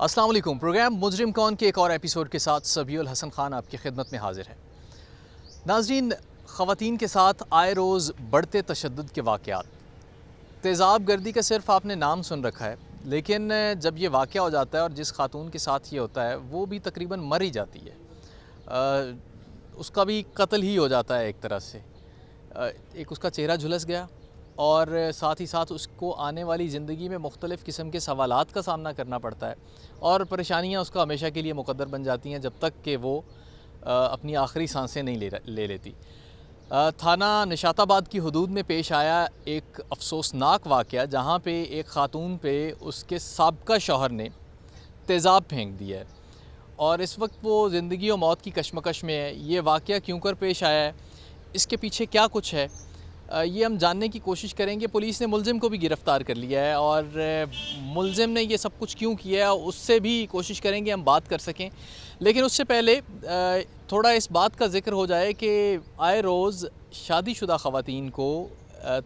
अस्सलाम वालेकुम। प्रोग्राम मुजरिम कौन के एक और एपिसोड के साथ सबीउल हसन खान आपकी खिदमत में हाजिर है। नाज़रीन, ख़वातीन के साथ आए रोज़ बढ़ते तशद्दुद के वाक़यात, तेज़ाब गर्दी का सिर्फ आपने नाम सुन रखा है, लेकिन जब ये वाक़या हो जाता है और जिस खातून के साथ ये होता है वो भी तकरीबन मर ही जाती है। उसका भी कत्ल ही हो जाता है एक तरह से। एक उसका चेहरा झुलस गया और साथ ही साथ उसको आने वाली ज़िंदगी में मुख्तलिफ़ किस्म के सवालात का सामना करना पड़ता है और परेशानियाँ उसका हमेशा के लिए मुक़द्दर बन जाती हैं जब तक कि वो अपनी आखिरी सांसें नहीं ले लेती। थाना निशाताबाद की हदूद में पेश आया एक अफसोसनाक वाक़या, जहाँ पे एक ख़ातून पे उसके साबका शौहर ने तेज़ाब फेंक दिया है और इस वक्त वो ज़िंदगी और मौत की कशमकश में है। ये वाक़या क्यों कर पेश आया है, इसके पीछे क्या कुछ है, ये हम जानने की कोशिश करेंगे। पुलिस ने मुलज़िम को भी गिरफ़्तार कर लिया है और मुलज़िम ने ये सब कुछ क्यों किया है उससे भी कोशिश करेंगे हम बात कर सकें। लेकिन उससे पहले थोड़ा इस बात का ज़िक्र हो जाए कि आए रोज़ शादीशुदा ख़वातीन को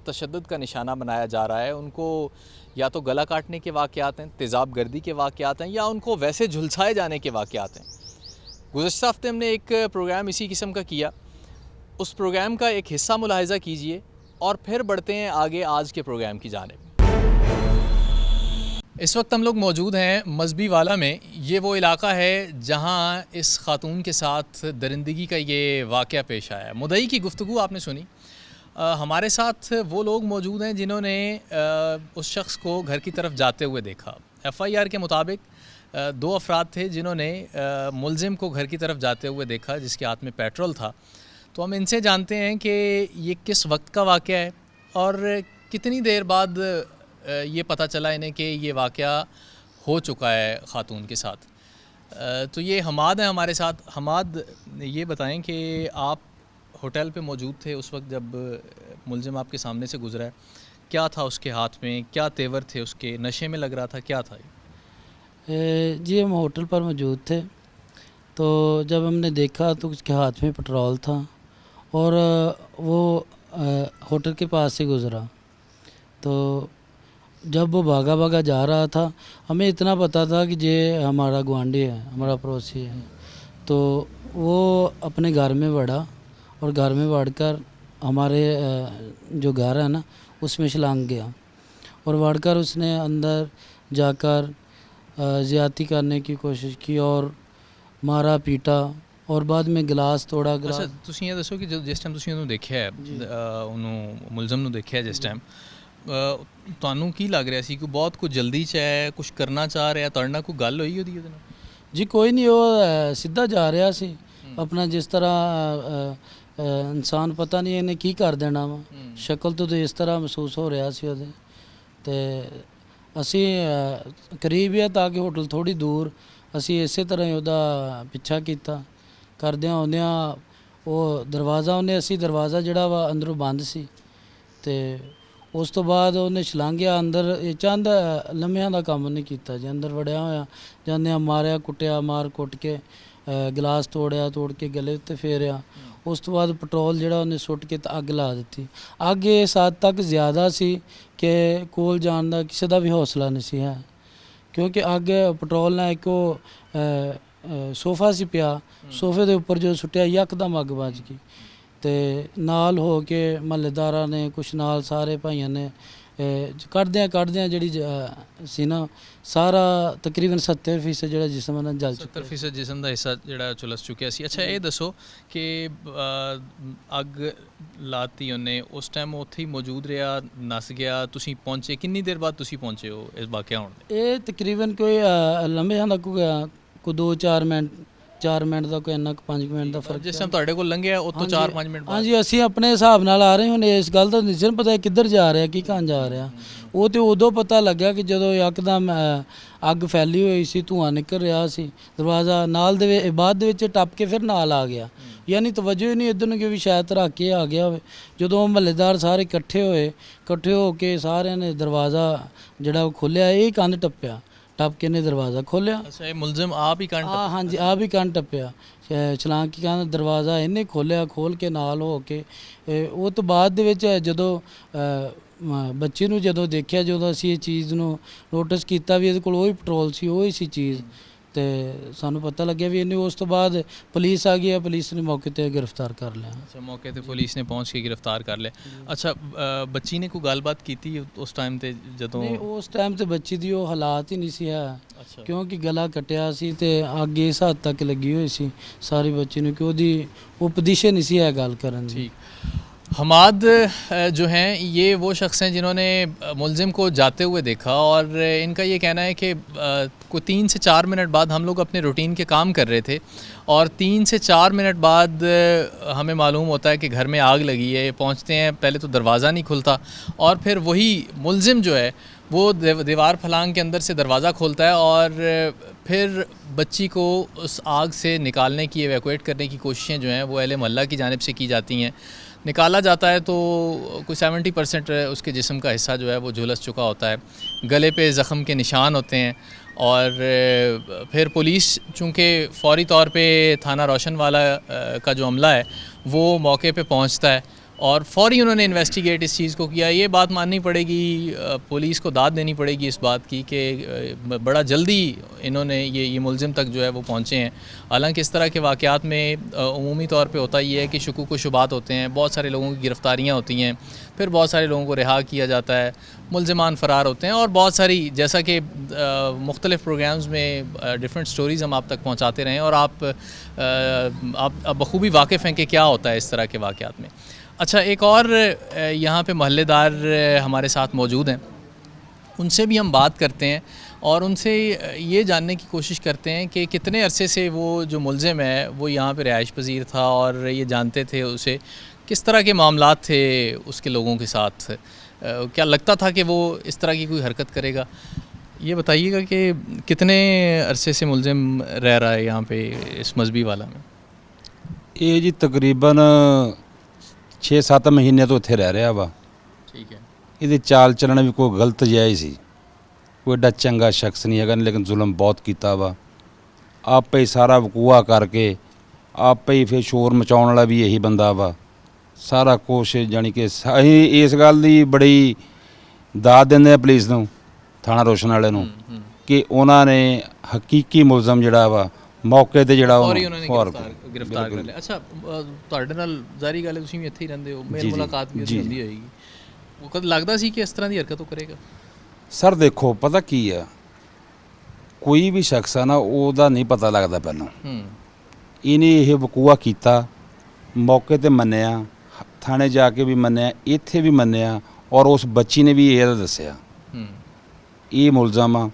तशद्दुद का निशाना बनाया जा रहा है। उनको या तो गला काटने के वाक़यात हैं, तेज़ाब गर्दी के वाक़यात हैं, या उनको वैसे झुलसाए जाने के वाक़यात हैं। गुज़श्ता हफ़्ते हमने एक प्रोग्राम इसी किस्म का किया, उस प्रोग्राम का एक हिस्सा मुलाहिज़ा कीजिए और फिर बढ़ते हैं आगे आज के प्रोग्राम की जानिब। इस वक्त हम लोग मौजूद हैं मजहबी वाला में। ये वो इलाका है जहाँ इस ख़ातून के साथ दरिंदगी का ये वाक़या पेश आया। मुद्दई की गुफ्तगू आपने सुनी। हमारे साथ वो लोग मौजूद हैं जिन्होंने उस शख्स को घर की तरफ जाते हुए देखा। FIR के मुताबिक 2 अफराद थे जिन्होंने मुलज़िम को घर की तरफ जाते हुए देखा जिसके हाथ में पेट्रोल था। तो हम इनसे जानते हैं कि ये किस वक्त का वाक़या है और कितनी देर बाद ये पता चला इन्हें कि ये वाक़या हो चुका है ख़ातून के साथ। तो ये हमाद हैं हमारे साथ। हमाद, ये बताएं कि आप होटल पे मौजूद थे उस वक्त जब मुलज़िम आपके सामने से गुज़रा है। क्या था उसके हाथ में, क्या तेवर थे उसके, नशे में लग रहा था, क्या था? जी, हम होटल पर मौजूद थे। तो जब हमने देखा तो उसके हाथ में पेट्रोल था और वो होटल के पास से गुज़रा। तो जब वो भागा भागा जा रहा था, हमें इतना पता था कि ये हमारा गुआंढी है, हमारा पड़ोसी है। तो वो अपने घर में बढ़ा और घर में बढ़कर हमारे जो घर है ना उसमें छलांग गया और बढ़कर उसने अंदर जाकर ज़्यादती करने की कोशिश की और मारा पीटा और बाद में गिलास तोड़ा। अच्छा, ਤੁਸੀਂ ਇਹ ਦੱਸੋ ਕਿ ਜਿਸ ਟਾਈਮ ਤੁਸੀਂ ਉਹਨੂੰ ਦੇਖਿਆ ਹੈ, ਉਹਨੂੰ ਮੁਲਜ਼ਮ ਨੂੰ ਦੇਖਿਆ ਜਿਸ ਟਾਈਮ, ਤੁਹਾਨੂੰ ਕੀ ਲੱਗ ਰਿਹਾ ਸੀ ਕਿ ਬਹੁਤ ਕੁਝ ਜਲਦੀ 'ਚ ਹੈ, ਕੁਝ ਕਰਨਾ ਚਾਹ ਰਿਹਾ, ਤੁਹਾਡੇ ਨਾਲ ਕੋਈ ਗੱਲ ਹੋਈ ਉਹਦੀ ਉਹਦੇ ਨਾਲ? ਜੀ ਕੋਈ ਨਹੀਂ, ਉਹ ਸਿੱਧਾ ਜਾ ਰਿਹਾ ਸੀ ਆਪਣਾ, ਜਿਸ ਤਰ੍ਹਾਂ ਇਨਸਾਨ ਪਤਾ ਨਹੀਂ ਇਹਨੇ ਕੀ ਕਰ ਦੇਣਾ ਵਾ। ਸ਼ਕਲ ਤੋਂ ਇਸ ਤਰ੍ਹਾਂ ਮਹਿਸੂਸ ਹੋ ਰਿਹਾ ਸੀ ਉਹਦੇ। ਤੇ ਅਸੀਂ ਕਰੀਬ ਹੀ ਤਾਂ ਕਿ ਹੋਟਲ ਥੋੜ੍ਹੀ ਦੂਰ, ਅਸੀਂ ਇਸੇ ਤਰ੍ਹਾਂ ਹੀ ਉਹਦਾ ਪਿੱਛਾ ਕੀਤਾ। ਕਰਦਿਆਂ ਆਉਂਦਿਆਂ ਉਹ ਦਰਵਾਜ਼ਾ, ਅਸੀਂ ਦਰਵਾਜ਼ਾ ਜਿਹੜਾ ਵਾ ਅੰਦਰੋਂ ਬੰਦ ਸੀ ਤੇ ਉਸ ਤੋਂ ਬਾਅਦ ਉਹਨੇ ਛਲਾਂਘਿਆ ਅੰਦਰ। ਇਹ ਚੰਦ ਲੰਮਿਆਂ ਦਾ ਕੰਮ ਨਹੀਂ ਕੀਤਾ ਜੀ, ਅੰਦਰ ਵੜਿਆ ਹੋਇਆ ਜਾਂਦਿਆਂ ਮਾਰਿਆ ਕੁੱਟਿਆ, ਮਾਰ ਕੁੱਟ ਕੇ ਗਿਲਾਸ ਤੋੜਿਆ, ਤੋੜ ਕੇ ਗਲੇ ਉੱਤੇ ਫੇਰਿਆ। ਉਸ ਤੋਂ ਬਾਅਦ ਪੈਟਰੋਲ ਜਿਹੜਾ ਉਹਨੇ ਸੁੱਟ ਕੇ ਤਾਂ ਅੱਗ ਲਾ ਦਿੱਤੀ। ਅੱਗ ਇਸ ਹੱਦ ਤੱਕ ਜ਼ਿਆਦਾ ਸੀ ਕਿ ਕੋਲ ਜਾਣ ਦਾ ਕਿਸੇ ਦਾ ਵੀ ਹੌਸਲਾ ਨਹੀਂ ਸੀ ਹੈ, ਕਿਉਂਕਿ ਅੱਗ ਪੈਟਰੋਲ ਨਾਲ ਇੱਕ ਉਹ ਸੋਫਾ ਸੀ ਪਿਆ, ਸੋਫੇ ਦੇ ਉੱਪਰ ਜੋ ਸੁੱਟਿਆ ਯਕਦਮ ਅੱਗ ਵੱਜ ਗਈ। ਤੇ ਨਾਲ ਹੋ ਕੇ ਮਹੱਲੇਦਾਰਾਂ ਨੇ, ਕੁਛ ਨਾਲ ਸਾਰੇ ਭਾਈਆਂ ਨੇ ਕੱਢਦਿਆਂ ਜਿਹੜੀ ਸੀ ਨਾ, ਸਾਰਾ ਤਕਰੀਬਨ 70% ਜਿਹੜਾ ਜਿਸਮ ਨਾਲ ਜਲ ਚੁੱਕਾ। 70% ਜਿਸਮ ਦਾ ਹਿੱਸਾ ਜਿਹੜਾ ਝੁਲਸ ਚੁੱਕਿਆ ਸੀ। ਅੱਛਾ, ਇਹ ਦੱਸੋ ਕਿ ਅੱਗ ਲਾਤੀ ਉਹਨੇ, ਉਸ ਟਾਈਮ ਉੱਥੇ ਹੀ ਮੌਜੂਦ ਰਿਹਾ, ਨਸ ਗਿਆ, ਤੁਸੀਂ ਪਹੁੰਚੇ, ਕਿੰਨੀ ਦੇਰ ਬਾਅਦ ਤੁਸੀਂ ਪਹੁੰਚੇ ਹੋ ਇਸ ਵਾਕਿਆ ਹੋਣ ਦੇ? ਇਹ ਤਕਰੀਬਨ ਕੋਈ ਲੰਮੇ ਦਾ ਕੋਈ 2-4 ਮਿੰਟ, 4 ਮਿੰਟ ਦਾ ਕੋਈ ਇੰਨਾ 5 ਮਿੰਟ ਦਾ ਫਰਕ। ਜਿਸ ਟਾਈਮ ਤੁਹਾਡੇ ਕੋਲ ਲੰਘਿਆ ਉਹ ਤੋਂ 4-5 ਮਿੰਟ ਬਾਅਦ? ਹਾਂਜੀ, ਅਸੀਂ ਆਪਣੇ ਹਿਸਾਬ ਨਾਲ ਆ ਰਹੇ ਹੁਣ, ਇਸ ਗੱਲ ਦਾ ਨਹੀਂ ਪਤਾ ਕਿੱਧਰ ਜਾ ਰਿਹਾ, ਕੀ ਕਾਨ ਜਾ ਰਿਹਾ। ਉਹ ਤੇ ਉਦੋਂ ਪਤਾ ਲੱਗਿਆ ਕਿ ਜਦੋਂ ਯਕਦਮ ਅੱਗ ਫੈਲੀ ਹੋਈ ਸੀ, ਧੂੰਆਂ ਨਿਕਲ ਰਿਹਾ ਸੀ, ਦਰਵਾਜ਼ਾ ਨਾਲ ਦੇ ਬਾਅਦ ਦੇ ਵਿੱਚ ਟੱਪ ਕੇ ਫਿਰ ਨਾਲ ਆ ਗਿਆ। ਯਾਨੀ ਤਵੱਜੋ ਹੀ ਨਹੀਂ ਇੱਧਰ ਨੂੰ ਕਿ ਵੀ ਸ਼ਾਇਦ ਧਰਾ ਕੇ ਆ ਗਿਆ ਹੋਵੇ। ਜਦੋਂ ਮਹੱਲੇਦਾਰ ਸਾਰੇ ਇਕੱਠੇ ਹੋ ਕੇ ਸਾਰਿਆਂ ਨੇ ਦਰਵਾਜ਼ਾ ਜਿਹੜਾ ਉਹ ਖੋਲ੍ਹਿਆ, ਇਹ ਕੰਧ ਟੱਪਿਆ। ਟੱਪ ਕੇ ਨੇ ਦਰਵਾਜ਼ਾ ਖੋਲ੍ਹਿਆ। ਅੱਛਾ, ਇਹ ਮੁਲਜ਼ਮ ਆਪ ਹੀ ਕੰਨ ਹਾਂਜੀ ਆਪ ਹੀ ਕੰਨ ਟੱਪਿਆ, ਚਲਾਨ ਕੀ ਕਹਿੰਦਾ ਦਰਵਾਜ਼ਾ ਇਹਨੇ ਖੋਲ੍ਹਿਆ, ਖੋਲ੍ਹ ਕੇ ਨਾਲ ਹੋ ਕੇ ਉਹ ਤੋਂ ਬਾਅਦ ਦੇ ਵਿੱਚ ਜਦੋਂ ਬੱਚੇ ਨੂੰ ਜਦੋਂ ਦੇਖਿਆ, ਜਦੋਂ ਅਸੀਂ ਇਹ ਚੀਜ਼ ਨੂੰ ਨੋਟਿਸ ਕੀਤਾ ਵੀ ਇਹਦੇ ਕੋਲ ਉਹੀ ਪੈਟਰੋਲ ਸੀ, ਉਹੀ ਸੀ ਚੀਜ਼, ਤੇ ਸਾਨੂੰ ਪਤਾ ਲੱਗਿਆ ਵੀ ਇਹਨੇ, ਉਸ ਤੋਂ ਬਾਅਦ ਪੁਲਿਸ ਆ ਗਈ ਹੈ, ਪੁਲਿਸ ਨੇ ਮੌਕੇ ਤੇ ਗ੍ਰਿਫਤਾਰ ਕਰ ਲਿਆ। ਅੱਛਾ, ਮੌਕੇ ਤੇ ਪੁਲਿਸ ਨੇ ਪਹੁੰਚ ਕੇ ਗ੍ਰਿਫਤਾਰ ਕਰ ਲਿਆ। ਅੱਛਾ, ਬੱਚੀ ਨੇ ਕੋਈ ਗੱਲਬਾਤ ਕੀਤੀ ਉਸ ਟਾਈਮ ਤੇ ਜਦੋਂ? ਨਹੀਂ, ਉਸ ਟਾਈਮ ਤੇ ਬੱਚੀ ਦੀ ਉਹ ਹਾਲਾਤ ਹੀ ਨਹੀਂ ਸੀ ਹੈ, ਅੱਛਾ, ਕਿਉਂਕਿ ਗਲਾ ਕੱਟਿਆ ਸੀ ਤੇ ਅੱਗ ਇਸ ਹੱਦ ਤੱਕ ਲੱਗੀ ਹੋਈ ਸੀ ਸਾਰੀ ਬੱਚੀ ਨੂੰ ਕਿ ਉਹਦੀ ਉਹ ਪੋਜੀਸ਼ਨ नहीं सी है गल करन दी। ठीक। हमाद जो हैं ये वो शख्स हैं जिन्होंने मुलजिम को जाते हुए देखा, और इनका ये कहना है कि कोई 3 से 4 मिनट बाद हम लोग अपने रूटीन के काम कर रहे थे, और 3 से 4 मिनट बाद हमें मालूम होता है कि घर में आग लगी है। पहुंचते हैं, पहले तो दरवाज़ा नहीं खुलता, और फिर वही मुलजिम जो है वो दीवार फलांग के अंदर से दरवाज़ा खोलता है, और फिर बच्ची को उस आग से निकालने की, एवैक्यूएट करने की कोशिशें जो हैं वो अहले मोहल्ला की जानिब से की जाती हैं। निकाला जाता है तो कोई 70% उसके जिस्म का हिस्सा जो है वो झुलस चुका होता है, गले पे ज़ख़म के निशान होते हैं, और फिर पुलिस चूँकि फ़ौरी तौर पे थाना रोशनवाला का जो अमला है वो मौके पे पहुँचता है, और फ़ौरी उन्होंने इन्वेस्टिगेट इस चीज़ को किया। ये बात माननी पड़ेगी, पुलिस को दाद देनी पड़ेगी इस बात की कि बड़ा जल्दी इन्होंने ये मुलजिम तक जो है वो पहुँचे हैं। हालांकि इस तरह के वाक़यात में अमूमी तौर पे होता ये है कि शुकूक व शुबात होते हैं, बहुत सारे लोगों की गिरफ़्तारियाँ होती हैं, फिर बहुत सारे लोगों को रिहा किया जाता है, मुलजिमान फ़रार होते हैं, और बहुत सारी, जैसा कि मुख्तलिफ़ प्रोग्राम्स में डिफरेंट स्टोरीज़ हम आप तक पहुँचाते रहें, और आप बखूबी वाकिफ़ हैं कि क्या होता है इस तरह के वाक़यात में। अच्छा, एक और यहाँ पे मोहल्लेदार हमारे साथ मौजूद हैं, उनसे भी हम बात करते हैं और उनसे ये जानने की कोशिश करते हैं कि कितने अरसे से वो जो मुलजिम है वो यहाँ पे रिहाइश पजीर था, और ये जानते थे उसे, किस तरह के मामलात थे उसके लोगों के साथ, क्या लगता था कि वो इस तरह की कोई हरकत करेगा। ये बताइएगा कि कितने अरसे से मुलजिम रह रहा है यहाँ पे इस मजहबी वाला में? ये जी तकरीबन 6-7 ਮਹੀਨੇ ਤੋਂ ਇੱਥੇ ਰਹਿ ਰਿਹਾ ਵਾ। ठीक है। ਇਹਦੇ ਚਾਲ ਚੱਲਣ ਵੀ ਕੋਈ ਗਲਤ ਜਿਹਾ ਹੀ ਸੀ, ਕੋਈ ਏਡਾ ਚੰਗਾ ਸ਼ਖਸ ਨਹੀਂ ਹੈਗਾ, ਲੇਕਿਨ ਜ਼ੁਲਮ ਬਹੁਤ ਕੀਤਾ ਵਾ। ਆਪੇ ਹੀ ਸਾਰਾ ਵਕੂਆ ਕਰਕੇ, ਆਪੇ ਹੀ ਫਿਰ ਸ਼ੋਰ ਮਚਾਉਣ ਵਾਲਾ ਵੀ ਇਹੀ ਬੰਦਾ ਵਾ। ਸਾਰਾ ਕੁਛ ਜਾਣੀ ਕਿ ਅਸੀਂ ਇਸ ਗੱਲ ਦੀ ਬੜੀ ਦਾਦ ਦਿੰਦੇ ਆ ਪੁਲਿਸ ਨੂੰ, ਥਾਣਾ ਰੋਸ਼ਨ ਵਾਲੇ ਨੂੰ, ਕਿ ਉਹਨਾਂ ਨੇ ਹਕੀਕੀ ਮੁਲਜ਼ਮ ਜਿਹੜਾ ਵਾ ਮੌਕੇ ਤੇ ਜਿਹੜਾ और उन्होंने गिरफ्तार कर लिया। अच्छा, ਤੁਹਾਡੇ ਨਾਲ ਜ਼ਾਰੀ ਗੱਲ ਹੈ, ਤੁਸੀਂ ਵੀ ਇੱਥੇ ਹੀ ਰਹਿੰਦੇ ਹੋ, ਮੇਰੀ ਮੁਲਾਕਾਤ ਵੀ ਉੱਥੇ ਹੁੰਦੀ ਹੋਏਗੀ, ਉਹ ਕਦ ਲੱਗਦਾ ਸੀ ਕਿ ਇਸ ਤਰ੍ਹਾਂ ਦੀ ਹਰਕਤ ਉਹ ਕਰੇਗਾ? ਸਰ ਦੇਖੋ, ਪਤਾ ਕੀ ਆ, ਕੋਈ ਵੀ ਸ਼ਖਸ ਆ ਨਾ, ਉਹਦਾ ਨਹੀਂ ਪਤਾ ਲੱਗਦਾ ਪਹਿਲਾਂ। ਇਹਨੇ ਇਹ ਵਕੂਆ ਕੀਤਾ, ਮੌਕੇ ਤੇ ਮੰਨਿਆ, ਥਾਣੇ ਜਾ ਕੇ ਵੀ ਮੰਨਿਆ, ਇੱਥੇ ਵੀ ਮੰਨਿਆ, ਔਰ ਉਸ ਬੱਚੀ ਨੇ ਵੀ ਇਹ ਦੱਸਿਆ ਇਹ ਮੁਲਜ਼ਮ ਆ,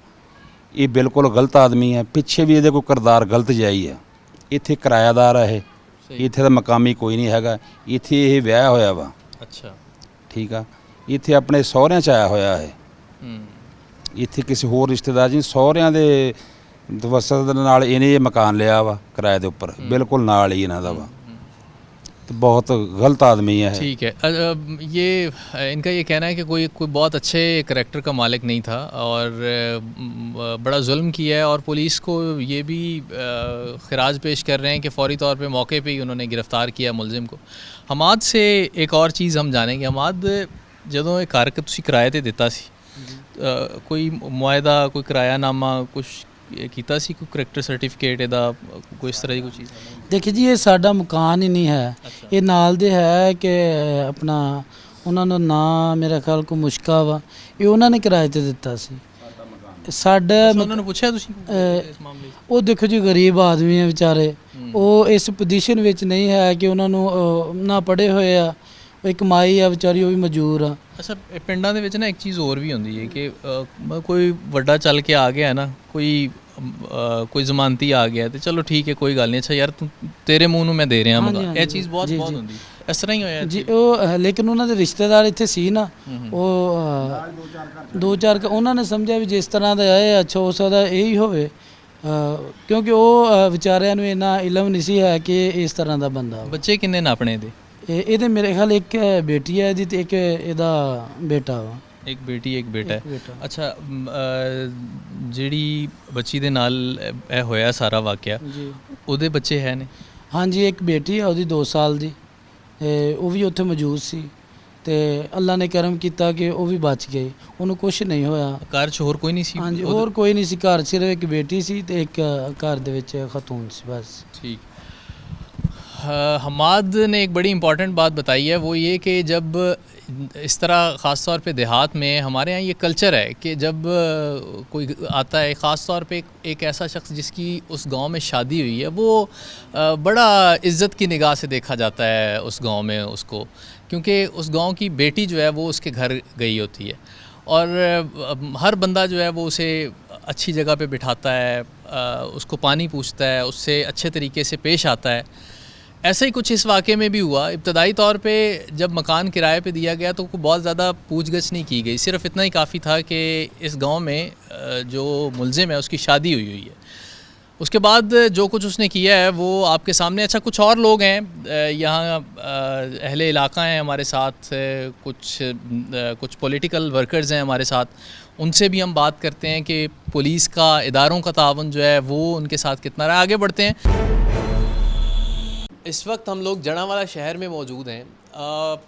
ਇਹ ਬਿਲਕੁਲ ਗਲਤ ਆਦਮੀ ਹੈ। ਪਿੱਛੇ ਵੀ ਇਹਦੇ ਕੋਈ ਕਿਰਦਾਰ ਗਲਤ ਜਿਹਾ ਹੀ ਆ। ਇੱਥੇ ਕਿਰਾਏਦਾਰ ਆ ਇਹ, ਇੱਥੇ ਦਾ ਮਕਾਮੀ ਕੋਈ ਨਹੀਂ ਹੈਗਾ, ਇੱਥੇ ਇਹ ਵਿਆਹ ਹੋਇਆ ਵਾ। ਅੱਛਾ, ਠੀਕ ਆ, ਇੱਥੇ ਆਪਣੇ ਸਹੁਰਿਆਂ 'ਚ ਆਇਆ ਹੋਇਆ ਹੈ, ਇੱਥੇ ਕਿਸੇ ਹੋਰ ਰਿਸ਼ਤੇਦਾਰ ਜੀ ਸਹੁਰਿਆਂ ਦੇ ਤਵੱਸਲ ਦੇ ਨਾਲ ਇਹਨੇ ਇਹ ਮਕਾਨ ਲਿਆ ਵਾ ਕਿਰਾਏ ਦੇ ਉੱਪਰ, ਬਿਲकुल ਨਾਲ ਹੀ ਇਹਨਾਂ ਦਾ ਵਾ। तो बहुत गलत आदमी है। ठीक है। ये इनका ये कहना है कि कोई बहुत अच्छे करैक्टर का मालिक नहीं था, और बड़ा जुल्म किया है, और पुलिस को ये भी खराज पेश कर रहे हैं कि फ़ौरी तौर पे मौके पे ही उन्होंने गिरफ़्तार किया मुलजिम को। हमाद से एक और चीज़ हम जानेंगे। हमाद, ਜਦੋਂ ਇਹ ਘਰ ਤੁਸੀਂ ਕਿਰਾਏ ਤੇ ਦਿੱਤਾ ਸੀ, ਕੋਈ ਮੁਆਇਦਾ, ਕੋਈ ਕਿਰਾਇਆਨਾਮਾ ਕੁਛ ਕੀਤਾ ਸੀ, ਕੋਈ ਕਰੈਕਟਰ ਸਰਟੀਫਿਕੇਟ ਇਹਦਾ, ਕੋਈ ਇਸ ਤਰ੍ਹਾਂ ਦੀ ਕੋਈ ਚੀਜ਼? ਦੇਖਿਓ ਜੀ, ਇਹ ਸਾਡਾ ਮਕਾਨ ਹੀ ਨਹੀਂ ਹੈ, ਇਹ ਨਾਲ ਦੇ ਹੈ ਕਿ ਆਪਣਾ ਉਹਨਾਂ ਨੂੰ ਨਾ, ਮੇਰਾ ਖਿਆਲ ਕੋ ਮੁਸ਼ਕਾ ਵਾ, ਇਹ ਉਹਨਾਂ ਨੇ ਕਿਰਾਏ ਤੇ ਦਿੱਤਾ ਸੀ ਸਾਡਾ। ਉਹਨਾਂ ਨੂੰ ਪੁੱਛਿਆ ਤੁਸੀਂ ਇਸ ਮਾਮਲੇ? ਉਹ ਦੇਖੋ ਜੀ, ਗਰੀਬ ਆਦਮੀ ਹੈ ਵਿਚਾਰੇ, ਉਹ ਇਸ ਪੋਜੀਸ਼ਨ ਵਿੱਚ ਨਹੀਂ ਹੈ ਕਿ ਉਹਨਾਂ ਨੂੰ ਨਾ ਪੜ੍ਹੇ ਹੋਏ ਆ, ਇੱਕ ਮਾਈ ਆ ਵਿਚਾਰੀ, ਉਹ ਵੀ ਮਜ਼ਦੂਰ ਆ। ਅੱਛਾ, ਪਿੰਡਾਂ ਦੇ ਵਿੱਚ ਨਾ ਇੱਕ ਚੀਜ਼ ਹੋਰ ਵੀ ਹੁੰਦੀ ਹੈ ਕਿ ਕੋਈ ਵੱਡਾ ਚੱਲ ਕੇ ਆ ਗਿਆ ਨਾ, ਕੋਈ ਜ਼ਮਾਨਤੀ ਆ ਗਿਆ ਤੇ ਚਲੋ ਠੀਕ ਹੈ, ਕੋਈ ਗੱਲ ਨਹੀਂ, ਅੱਛਾ ਯਾਰ ਤੂੰ, ਤੇਰੇ ਮੂੰਹ ਨੂੰ ਮੈਂ ਦੇ ਰਿਹਾ ਮਗਾ, ਇਹ ਚੀਜ਼ ਬਹੁਤ ਹੁੰਦੀ, ਇਸ ਤਰ੍ਹਾਂ ਹੀ ਹੋਇਆ ਜੀ। ਉਹ ਲੇਕਿਨ ਉਹਨਾਂ ਦੇ ਰਿਸ਼ਤੇਦਾਰ ਇੱਥੇ ਸੀ ਨਾ, ਉਹ 2-4 ਉਹਨਾਂ ਨੇ ਸਮਝਿਆ ਵੀ ਜਿਸ ਤਰ੍ਹਾਂ ਦਾ ਹੈ, ਅੱਛਾ ਹੋ ਸਕਦਾ ਇਹੀ ਹੋਵੇ, ਕਿਉਂਕਿ ਉਹ ਵਿਚਾਰਿਆਂ ਨੂੰ ਇੰਨਾ ਇਲਮ ਨਹੀਂ ਸੀ ਹੈ ਕਿ ਇਸ ਤਰ੍ਹਾਂ ਦਾ ਬੰਦਾ। ਬੱਚੇ ਕਿੰਨੇ ਨੇ ਆਪਣੇ ਦੇ? ਇਹਦੇ ਮੇਰੇ ਖਿਆਲ ਇੱਕ ਬੇਟੀ ਹੈ ਇਹਦੀ ਤੇ ਇੱਕ ਇਹਦਾ ਬੇਟਾ ਵਾ। एक बेटी एक बेटा एक है। बेटा। अच्छा, ਜਿਹੜੀ ਬੱਚੀ ਦੇ ਨਾਲ ਇਹ ਹੋਇਆ ਸਾਰਾ ਵਾਕਿਆ, ਜੀ ਉਹਦੇ ਬੱਚੇ ਹੈ ਨੇ? ਹਾਂਜੀ, ਇੱਕ ਬੇਟੀ ਹੈ ਉਹਦੀ 2 ਸਾਲ ਦੀ, ਉਹ ਵੀ ਉੱਥੇ ਮੌਜੂਦ ਸੀ ਤੇ ਅੱਲਾ ਨੇ ਕਰਮ ਕੀਤਾ ਕਿ ਉਹ ਵੀ ਬਚ ਗਈ, ਉਹਨੂੰ ਕੁਝ ਨਹੀਂ ਹੋਇਆ। ਘਰ 'ਚ ਹੋਰ ਕੋਈ ਨਹੀਂ ਸੀ? ਹਾਂਜੀ, ਹੋਰ ਕੋਈ ਨਹੀਂ ਸੀ ਘਰ, ਸਿਰਫ ਇੱਕ ਬੇਟੀ ਸੀ ਤੇ ਇੱਕ ਘਰ ਦੇ ਵਿੱਚ ਖਤੂਨ ਸੀ बस। ठीक। हमाद ने एक बड़ी इम्पॉर्टेंट बात बताई है, वो ये कि जब इस तरह ख़ास तौर पे देहात में हमारे यहाँ ये कल्चर है कि जब कोई आता है, ख़ास तौर पे एक ऐसा शख्स जिसकी उस गांव में शादी हुई है, वो बड़ा इज़्ज़त की निगाह से देखा जाता है उस गांव में उसको, क्योंकि उस गांव की बेटी जो है वो उसके घर गई होती है और हर बंदा जो है वो उसे अच्छी जगह पे बिठाता है, उसको पानी पूछता है, उससे अच्छे तरीके से पेश आता है। ऐसा ही कुछ इस वाक़े में भी हुआ। इब्तदाई तौर पे जब मकान किराए पे दिया गया तो बहुत ज़्यादा पूछगछ नहीं की गई, सिर्फ इतना ही काफ़ी था कि इस गांव में जो मुलजिम है उसकी शादी हुई है। उसके बाद जो कुछ उसने किया है वो आपके सामने। अच्छा, कुछ और लोग हैं यहाँ, अहले इलाका हैं हमारे साथ, कुछ पॉलिटिकल वर्कर्स हैं हमारे साथ, उनसे भी हम बात करते हैं कि पुलिस का, इदारों का तावन जो है वो उनके साथ कितना रहा। आगे बढ़ते हैं। इस वक्त हम लोग जड़ावाला शहर में मौजूद हैं।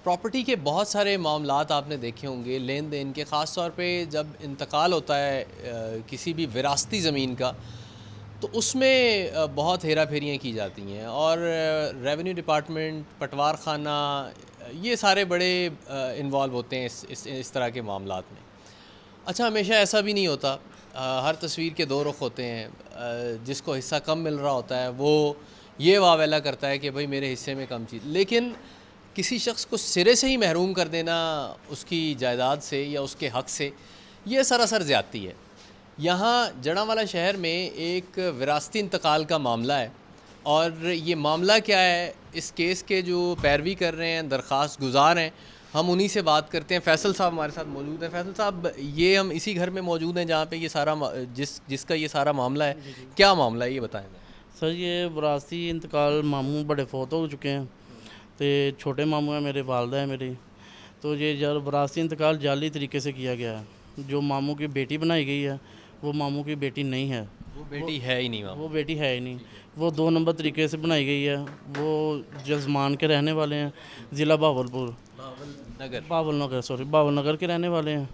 प्रॉपर्टी के बहुत सारे मामलात आपने देखे होंगे, लेन देन के, ख़ास तौर पे जब इंतकाल होता है किसी भी विरासती ज़मीन का, तो उसमें बहुत हेरा फेरियाँ की जाती हैं और रेवेन्यू डिपार्टमेंट, पटवार खाना, ये सारे बड़े इन्वॉल्व होते हैं इस तरह के मामलात में। अच्छा, हमेशा ऐसा भी नहीं होता, हर तस्वीर के दो रुख होते हैं। जिसको हिस्सा कम मिल रहा होता है वो ये वावेला करता है कि भाई मेरे हिस्से में कम चीज़, लेकिन किसी शख्स को सिरे से ही महरूम कर देना उसकी जायदाद से या उसके हक़ से, ये सरासर ज़्यादती है। यहाँ जड़ावाला शहर में एक विरासती इंतकाल का मामला है और ये मामला क्या है, इस केस के जो पैरवी कर रहे हैं, दरख्वास्त गुजार हैं, हम उन्हीं से बात करते हैं। फैसल साहब हमारे साथ मौजूद हैं। फैसल साहब, ये हम इसी घर में मौजूद हैं जहाँ पे ये सारा जिसका ये सारा मामला है, क्या मामला है ये बताएं। सर, ये विरासती इंतकाल, मामू बड़े फौत हो चुके हैं तो छोटे मामू हैं मेरे, वालदा है मेरी। तो ये जब विरासती इंतकाल जाली तरीके से किया गया है, जो मामू की बेटी बनाई गई है वो मामू की बेटी नहीं है, वो बेटी है ही नहीं, वो बेटी है ही नहीं, वो 2 नंबर तरीके से बनाई गई है। वो जजमान के रहने वाले हैं, ज़िला बावलपुर, बावल नगर के रहने वाले हैं।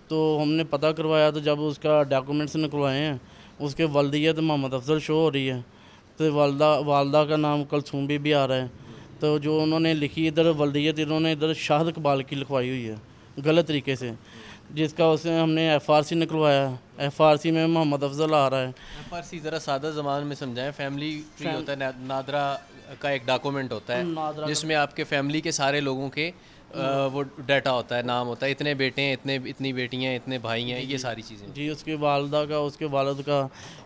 तो हमने पता करवाया, तो जब उसका डॉक्यूमेंट्स निकलवाए हैं, उसके वल्दियत मोहम्मद अफजल शो हो रही है, तो वालदा का नाम कलसूम भी आ रहा है। तो जो उन्होंने लिखी इधर वल्दियत, इन्होंने इधर शाहद इकबाल की लिखवाई हुई है गलत तरीके से, जिसका उसने हमने FRC निकलवाया। FRC में मोहम्मद अफजल आ रहा है। FRC ज़रा सादा ज़बान में समझाएं। फैमिली ट्री होता है, नादरा का एक डॉक्यूमेंट होता है जिसमें आपके फैमिली के सारे लोगों के वो डाटा होता है, नाम होता है, इतने बेटे हैं, इतनी बेटियां, इतने भाई हैं, ये सारी चीज़ें जी। उसकी वालदा का, उसके वालिद का,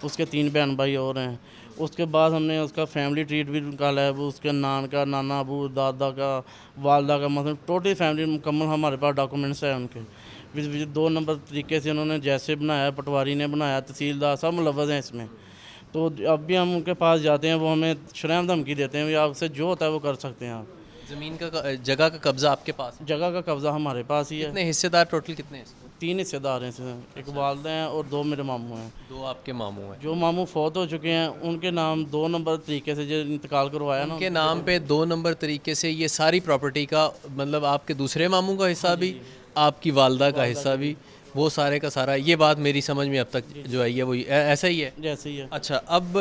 उसके 3 बहन भाई और हैं। उसके बाद हमने उसका फैमिली ट्रीट भी निकाला है, वो उसके नान का, नाना अबू, दादा का, वालदा का, मतलब टोटल फैमिली मुकम्मल हमारे पास डॉक्यूमेंट्स हैं उनके। 2 नंबर तरीके से उन्होंने जैसे बनाया, पटवारी ने बनाया, तहसीलदार सब मुलव्वस हैं इसमें। तो अब भी हम उनके पास जाते हैं, वो हमें शर्म धमकी देते हैं, आपसे जो होता है वो कर सकते हैं आप। ज़मीन का, जगह का कब्ज़ा आपके पास? जगह का कब्ज़ा हमारे पास ही है। कितने हिस्सेदार, टोटल कितने? 3 हिस्सेदार हैं इसमें, एक वालदा हैं और 2 मेरे मामू हैं। 2 आपके मामू हैं। जो मामू फौत हो चुके हैं उनके नाम 2 नंबर तरीके से जो इंतकाल करवाया ना, उनके नाम पे 2 नंबर तरीके से ये सारी प्रॉपर्टी का, मतलब आपके दूसरे मामू का हिस्सा भी, आपकी वालदा का हिस्सा भी, वो सारे का सारा। ये बात मेरी समझ में अब तक जो आई है वो ऐसा ही है, जैसे ही है। अच्छा, अब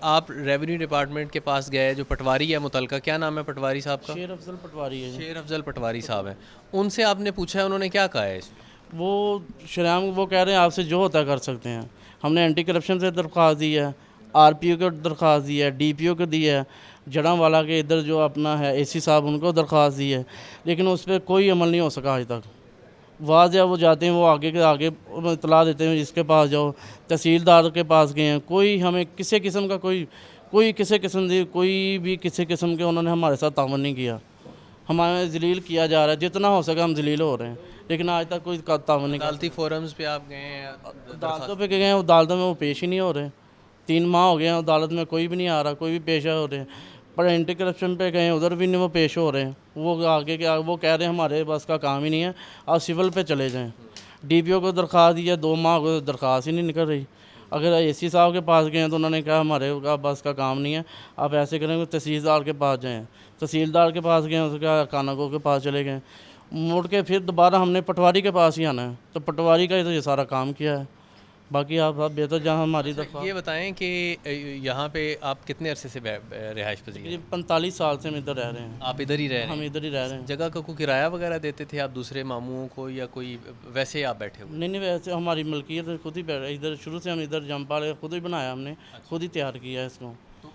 आप रेवेन्यू डिपार्टमेंट के पास गए, जो पटवारी है मुतलका, क्या नाम है पटवारी साहब का? शेर अफजल पटवारी है। शेर अफजल पटवारी साहब हैं। उनसे आपने पूछा है, उन्होंने क्या कहा है? वो शराम वो कह रहे हैं आपसे जो होता है कर सकते हैं। हमने एंटी करप्शन से दरख्वास्त दी है, RPO को दरख्वास्त दी है, DPO को दी है, जड़ावाला के इधर जो अपना है AC साहब, उनको दरख्वास्त दी है, लेकिन उस पर कोई अमल नहीं हो सका आज तक। वाज़ वो जाते हैं, वो आगे के आगे इतला देते हैं, इसके पास जाओ, तहसीलदार के पास गए हैं, कोई हमें किसी किस्म का कोई किसी किस्म की कोई भी किसी किस्म के उन्होंने हमारे साथ तावन नहीं किया। हमें जलील किया जा रहा है, जितना हो सका हम जलील हो रहे हैं, लेकिन आज तक कोई तावन नहीं। अदालती फोरम्स पे आप गए हैं? अदालतों पे गए हैं, अदालतों में वो पेश ही नहीं हो रहे। 3 माह हो गए हैं, अदालत में कोई भी नहीं आ रहा, कोई भी पेश हो रहे हैं। पर एंटी करप्शन पे गए उधर भी नहीं वो पेश हो रहे हैं। वो आगे के वो कह रहे हैं हमारे बस का काम ही नहीं है, आप सिविल पे चले जाएं। डीपीओ को दरख्वास्त दी है, 2 माह को दरख्वास्त ही नहीं निकल रही। अगर एसी साहब के पास गए तो उन्होंने कहा हमारे का बस का काम नहीं है, आप ऐसे करेंगे तहसीलदार के पास जाएँ। तहसीलदार के पास गए, उसका कानागो के पास चले गए, मुड़ के फिर दोबारा हमने पटवारी के पास ही आना है। तो पटवारी का ही तो ये सारा काम किया है। बाकी आप बेहतर जहाँ हमारी ये बताएं कि यहाँ पे आप कितने अरसे से रिहाइश पजीर हैं? 45 साल से हम इधर रह रहे हैं। आप इधर ही रह रहे हम हैं? इधर ही रह रहे हैं। जगह का कोई किराया वगैरह देते थे आप दूसरे मामूओं को, या कोई वैसे ही आप बैठे हुए? नहीं वैसे हमारी मलकियत है, खुद ही इधर शुरू से हम इधर जमपाल खुद ही बनाया हमने, खुद ही तैयार किया है इसको। तो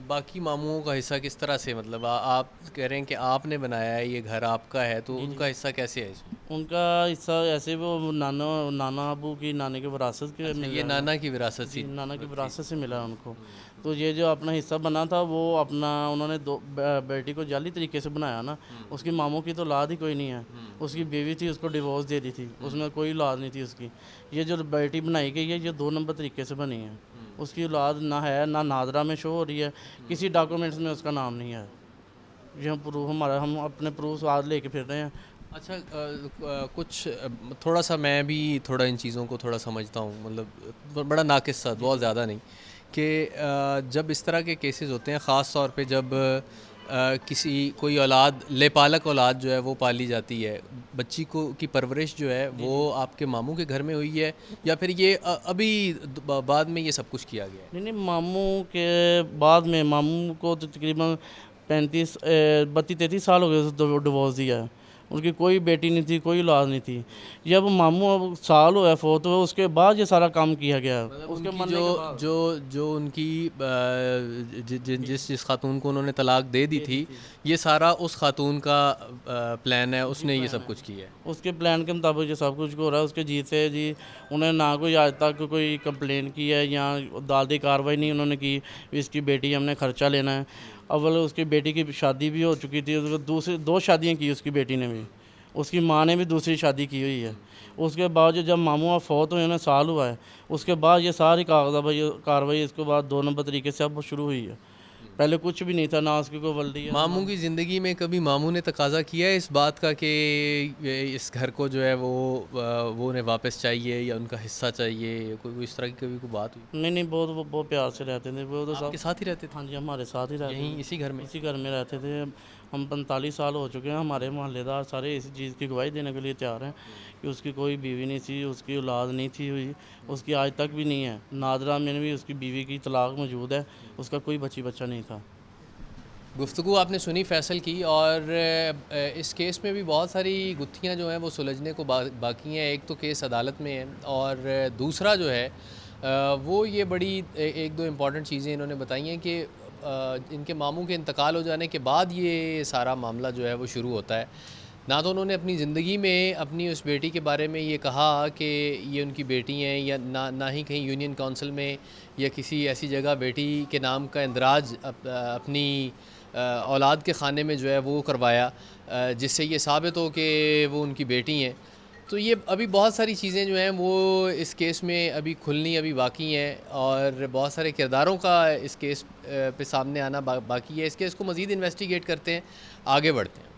बाकी मामूओं का हिस्सा किस तरह से, मतलब आप कह रहे हैं कि आपने बनाया है, ये घर आपका है, तो उनका हिस्सा कैसे है इसमें? उनका हिस्सा ऐसे वो नाना अबू की नानी की विरासत के मिला ये है। नाना की विरासत जी, थी? नाना की विरासत से मिला है उनको। तो ये जो अपना हिस्सा बना था वो अपना उन्होंने बेटी को जाली तरीके से बनाया ना। उसकी मामों की तो औलाद ही कोई नहीं है। उसकी बीवी थी, उसको डिवोर्स दे दी थी, उसमें कोई औलाद नहीं थी उसकी। ये जो बेटी बनाई गई है ये 2 नंबर तरीके से बनी है। उसकी औलाद ना है, ना नादरा में शो हो रही है, किसी डॉक्यूमेंट्स में उसका नाम नहीं है। ये हम प्रूफ हम अपने प्रूफ आज लेके फिर रहे हैं। अच्छा, कुछ थोड़ा सा मैं भी थोड़ा इन चीज़ों को थोड़ा समझता हूँ, मतलब बड़ा नाकिस सा, बहुत ज़्यादा नहीं, कि जब इस तरह के केसेस होते हैं, ख़ास तौर पे जब किसी कोई औलाद लेपालक औलाद जो है वो पाली जाती है, बच्ची को की परवरिश जो है वो आपके मामू के घर में हुई है, या फिर ये अभी बाद में ये सब कुछ किया गया है? नहीं मामू के बाद में, मामू को तो तकरीबन 32-33 साल हो गए डिवोर्स दिया है। उनकी कोई बेटी नहीं थी, कोई औलाद नहीं थी। जब मामू अब साल हुआ फोत हुआ, उसके बाद ये सारा काम किया गया है। उसके उनकी मरने के बाद जो उनकी जिस खातून को उन्होंने तलाक दे दी थी, ये सारा उस खातून का प्लान है, उसने ये सब कुछ किया है? उसके प्लान के मुताबिक ये सब कुछ हो रहा है। उसके जी से जी उन्होंने ना कोई आज तक कोई कंप्लेन की है या अदालती कार्रवाई नहीं उन्होंने की। इसकी बेटी हमने खर्चा लेना है। अव्वल उसकी बेटी की शादी भी हो चुकी थी, उसको दूसरी 2 शादियाँ की उसकी बेटी ने भी, उसकी माँ ने भी दूसरी शादी की हुई है। उसके बाद जब मामू फौत हुए, उन्हें साल हुआ है, उसके बाद ये सारी कार्रवाई इसके बाद 2 नंबर तरीके से अब शुरू हुई है। पहले कुछ भी नहीं था, ना उसकी कोई वल्दी है। मामू की ज़िंदगी में कभी मामू ने तकाजा किया है इस बात का कि इस घर को जो है वो उन्हें वापस चाहिए या उनका हिस्सा चाहिए, या कोई इस तरह की कभी कोई बात हुई? नहीं बहुत प्यार से रहते थे वो तो आपके साथ ही रहते थे? हाँ जी, हमारे साथ ही रहते यहीं इसी घर में? इसी घर में रहते थे। हम 45 साल हो चुके हैं। हमारे मोहल्लेदार सारे इस चीज़ की गवाही देने के लिए तैयार हैं कि उसकी कोई बीवी नहीं थी, उसकी औलाद नहीं थी हुई, उसकी आज तक भी नहीं है। नादरा में भी उसकी बीवी की तलाक मौजूद है, उसका कोई बच्चा नहीं था। गुफ्तगू आपने सुनी फ़ैसल की, और इस केस में भी बहुत सारी गुत्थियां जो हैं वो सुलझने को बाकी हैं। एक तो केस अदालत में है, और दूसरा जो है वो ये बड़ी 1-2 इम्पॉर्टेंट चीज़ें इन्होंने बताई हैं कि इनके मामू के इंतकाल हो जाने के बाद ये सारा मामला जो है वो शुरू होता है। ना तो उन्होंने अपनी ज़िंदगी में अपनी उस बेटी के बारे में ये कहा कि ये उनकी बेटी हैं, या ना ही कहीं यूनियन काउंसिल में या किसी ऐसी जगह बेटी के नाम का इंदराज अपनी औलाद के ख़ाने में जो है वो करवाया, जिससे ये साबित हो कि वो उनकी बेटी हैं। तो ये अभी बहुत सारी चीज़ें जो हैं वो इस केस में अभी खुलनी अभी बाकी हैं, और बहुत सारे किरदारों का इस केस पे सामने आना बाकी है। इस केस को मज़ीद इन्वेस्टिगेट करते हैं, आगे बढ़ते हैं।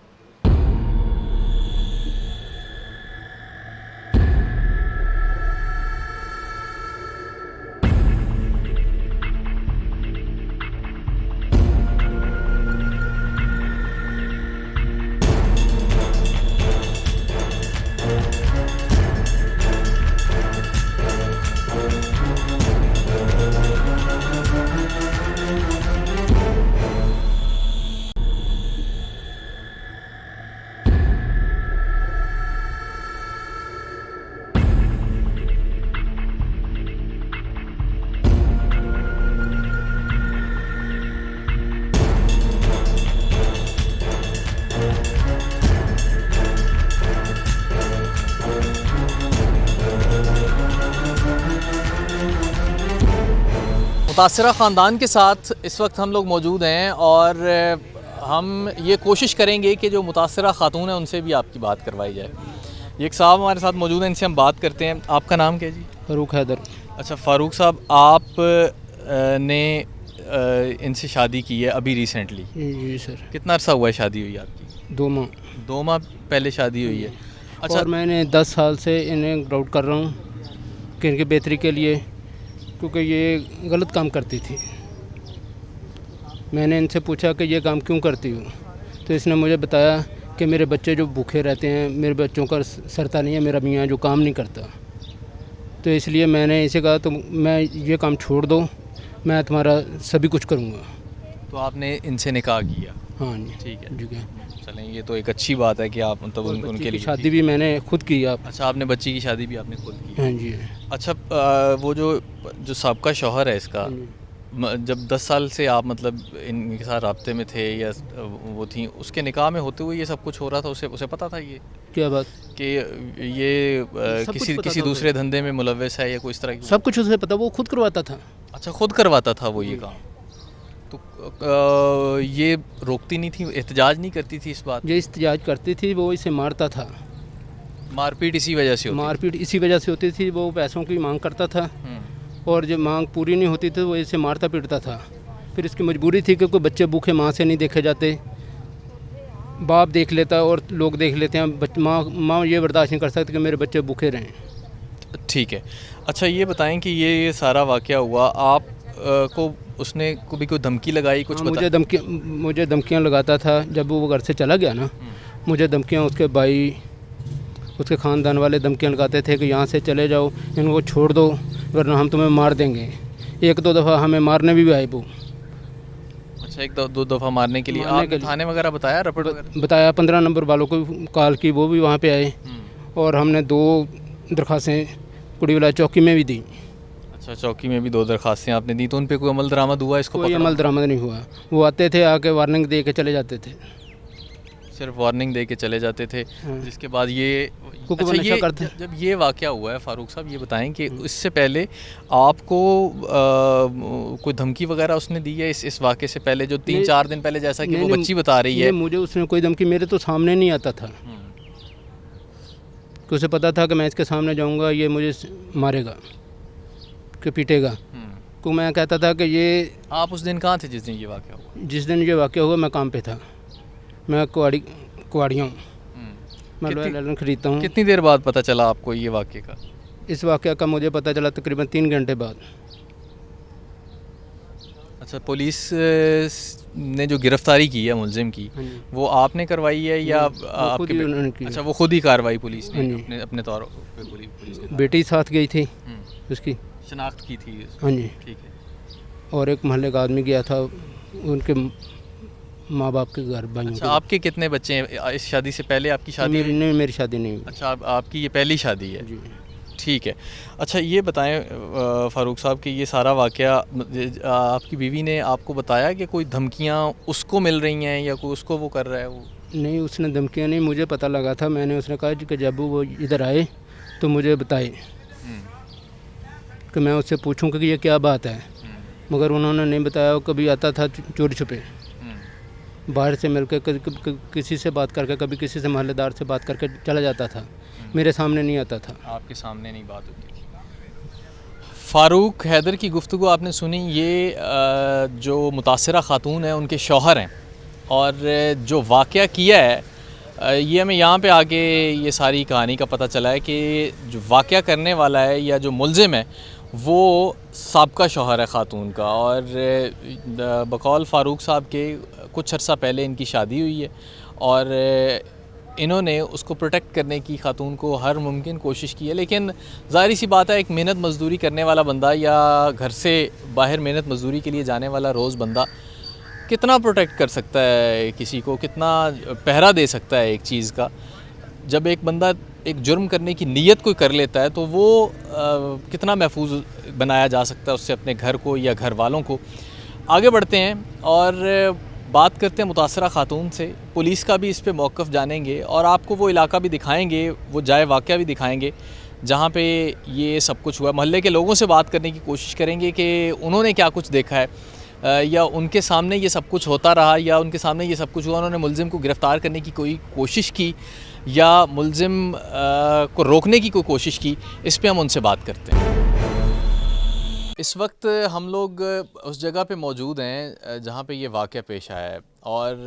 मुतासरा ख़ानदान के साथ इस वक्त हम लोग मौजूद हैं, और हम ये कोशिश करेंगे कि जो मुतासरा ख़ातून है उनसे भी आपकी बात करवाई जाए। एक साहब हमारे साथ मौजूद हैं, इनसे हम बात करते हैं। आपका नाम क्या है जी? फ़ारूक हैदर। अच्छा फ़ारूक साहब, आप ने इनसे शादी की है अभी रिसेंटली? जी सर, कितना अरसा हुआ है शादी हुई आपकी? 2 माह। 2 माह पहले शादी हुई है। अच्छा, और मैंने 10 साल से इन्हें ग्राउट कर रहा हूँ कि इनकी बेहतरी के लिए, क्योंकि ये गलत काम करती थी। मैंने इनसे पूछा कि ये काम क्यों करती हो, तो इसने मुझे बताया कि मेरे बच्चे जो भूखे रहते हैं, मेरे बच्चों का सरता नहीं है, मेरा मियाँ जो काम नहीं करता, तो इसलिए मैंने इसे कहा तो मैं ये काम छोड़ दो, मैं तुम्हारा सभी कुछ करूँगा। तो आपने इनसे निकाह किया? हाँ जी, ठीक है, ठीक है। चलें, ये तो एक अच्छी बात है कि आप मतलब और बच्ची उनके की लिए शादी भी मैंने खुद की आप। अच्छा, आपने बच्ची की शादी भी आपने खुद की? हाँ जी। अच्छा, वो जो साबका शौहर है इसका, हाँ जी। जब 10 साल से आप मतलब इनके साथ राब्ते में थे या वो थी, उसके निकाह में होते हुए ये सब कुछ हो रहा था, उसे पता था ये क्या बात? कि ये सब कुछ किसी पता किसी था दूसरे धंधे में मुलव्वस है या कोई इस तरह की? सब कुछ उसे पता, वो खुद करवाता था। अच्छा, खुद करवाता था वो ये काम? तो ये रोकती नहीं थी, एहतजाज नहीं करती थी इस बात? जो इस्तेजाज करती थी वो इसे मारता था। मारपीट इसी वजह से होती? मारपीट इसी वजह से होती थी, वो पैसों की मांग करता था और जब मांग पूरी नहीं होती थी वो इसे मारता पीटता था। फिर इसकी मजबूरी थी कि कोई बच्चे भूखे माँ से नहीं देखे जाते, बाप देख लेता और लोग देख लेते हैं, माँ ये बर्दाश्त नहीं कर सकती कि मेरे बच्चे भूखे रहें। ठीक है। अच्छा, ये बताएं कि ये सारा वाक़या हुआ, आप को उसने कभी कोई धमकी लगाई, कुछ हाँ, बता? मुझे धमकियाँ लगाता था। जब वो घर से चला गया ना, मुझे धमकियाँ, उसके भाई, उसके ख़ानदान वाले धमकियाँ लगाते थे कि यहाँ से चले जाओ, इनको छोड़ दो वरना हम तुम्हें मार देंगे। 1-2 दफ़ा हमें मारने भी आए वो। अच्छा, 1-2 दफ़ा मारने के लिए मारने आपने के लिए। थाने वगैरह बताया, रपट वगैरह? बताया, 15 नंबर वालों को कॉल की, वो भी वहाँ पे आए और हमने 2 दरख्वास्तें कुड़ीवाला चौकी में भी दी। अच्छा, चौकी में भी 2 दरखास्तें आपने दी, तो उन पे कोई अमल दरामद हुआ? इसको कोई पकड़ा? अमल दरामद नहीं हुआ। वो आते थे, आके वार्निंग दे के चले जाते थे। सिर्फ वार्निंग दे के चले जाते थे, हाँ। जिसके बाद ये क्योंकि वो अच्छा, नशा ये करते। जब ये वाक़या हुआ है फारूक साहब, ये बताएं कि इससे पहले आपको कोई धमकी वगैरह उसने दी है इस वाक़े से पहले, जो 3-4 दिन पहले, जैसा कि वो नहीं, बच्ची बता रही है? मुझे उसने कोई धमकी मेरे तो सामने नहीं आता था, कि उसे पता था कि मैं इसके सामने जाऊंगा ये मुझे मारेगा कि पीटेगा। तो मैं कहता था कि ये, आप उस दिन कहाँ थे जिस दिन ये वाक़या हुआ? जिस दिन ये वाक़या हुआ मैं काम पे था, मैं कुआड़िया हूँ, मैं कितनी- ललन खरीदता हूँ। कितनी देर बाद पता चला आपको ये वाक़े का? इस वाक़या का मुझे पता चला तकरीबन 3 घंटे बाद। अच्छा, पुलिस ने जो गिरफ्तारी की है मुलजिम की, हाँ जी। वो आपने करवाई है या वो खुद आपके ही उन्होंने की। अच्छा, वो खुद ही कार्रवाई पुलिस ने हाँ जी। अपने तौर पे पुलिस ने बेटी साथ गई थी उसकी। शनाख्त की थी? हाँ जी। ठीक है। और एक मोहल्ले का आदमी गया था उनके माँ बाप के घर, भाइयों अच्छा, आपके कितने बच्चे हैं? इस शादी से पहले आपकी के। शादी? मेरी शादी नहीं हुई। अच्छा, आपकी ये पहली शादी है? जी। ठीक है। अच्छा, ये बताएं फ़ारूक साहब कि ये सारा वाक़या आपकी बीवी ने आपको बताया कि कोई धमकियाँ उसको मिल रही हैं या कोई उसको वो कर रहा है? वो नहीं, उसने धमकियाँ नहीं, मुझे पता लगा था। मैंने उसने कहा कि जब वो इधर आए तो मुझे बताए कि मैं उससे पूछूं कि ये क्या बात है, मगर उन्होंने नहीं बताया। वो कभी आता था चोरी छुपे, बाहर से मिलकर किसी से बात करके, कभी किसी से मोहल्लेदार से बात करके चला जाता था, मेरे सामने नहीं आता था। आपके सामने नहीं बात होती? फ़ारूक हैदर की गुफ्तगू आपने सुनी। ये जो मुतासरा ख़ातून है उनके शौहर हैं, और जो वाक़या किया है ये हमें यहाँ पे आके ये सारी कहानी का पता चला है कि जो वाक़या करने वाला है या जो मुलज़िम है वो साबका शौहर है ख़ातून का, और बकौल फ़ारूक साहब के कुछ अर्सा पहले इनकी शादी हुई है और इन्होंने उसको प्रोटेक्ट करने की ख़ातून को हर मुमकिन कोशिश की है। लेकिन ज़ाहिर सी बात है, एक मेहनत मज़दूरी करने वाला बंदा या घर से बाहर मेहनत मज़दूरी के लिए जाने वाला रोज़ बंदा कितना प्रोटेक्ट कर सकता है किसी को, कितना पहरा दे सकता है एक चीज़ का। जब एक बंदा एक जुर्म करने की नीयत कोई कर लेता है तो वो कितना महफूज बनाया जा सकता है उससे अपने घर को या घर वालों को। आगे बढ़ते हैं और बात करते हैं मुतासरा ख़ातून से। पुलिस का भी इस पे मौक़िफ़ जानेंगे और आपको वो इलाका भी दिखाएंगे, वो जाए वाक़या भी दिखाएंगे जहाँ पे ये सब कुछ हुआ। मोहल्ले के लोगों से बात करने की कोशिश करेंगे कि उन्होंने क्या कुछ देखा है, या उनके सामने ये सब कुछ होता रहा या उनके सामने ये सब कुछ हुआ, उन्होंने मुलज़िम को गिरफ़्तार करने की कोई कोशिश की या मुलज़िम को रोकने की कोई कोशिश की। इस पे हम उनसे बात करते हैं। इस वक्त हम लोग उस जगह पे मौजूद हैं जहाँ पे ये वाक़या पेश आया है और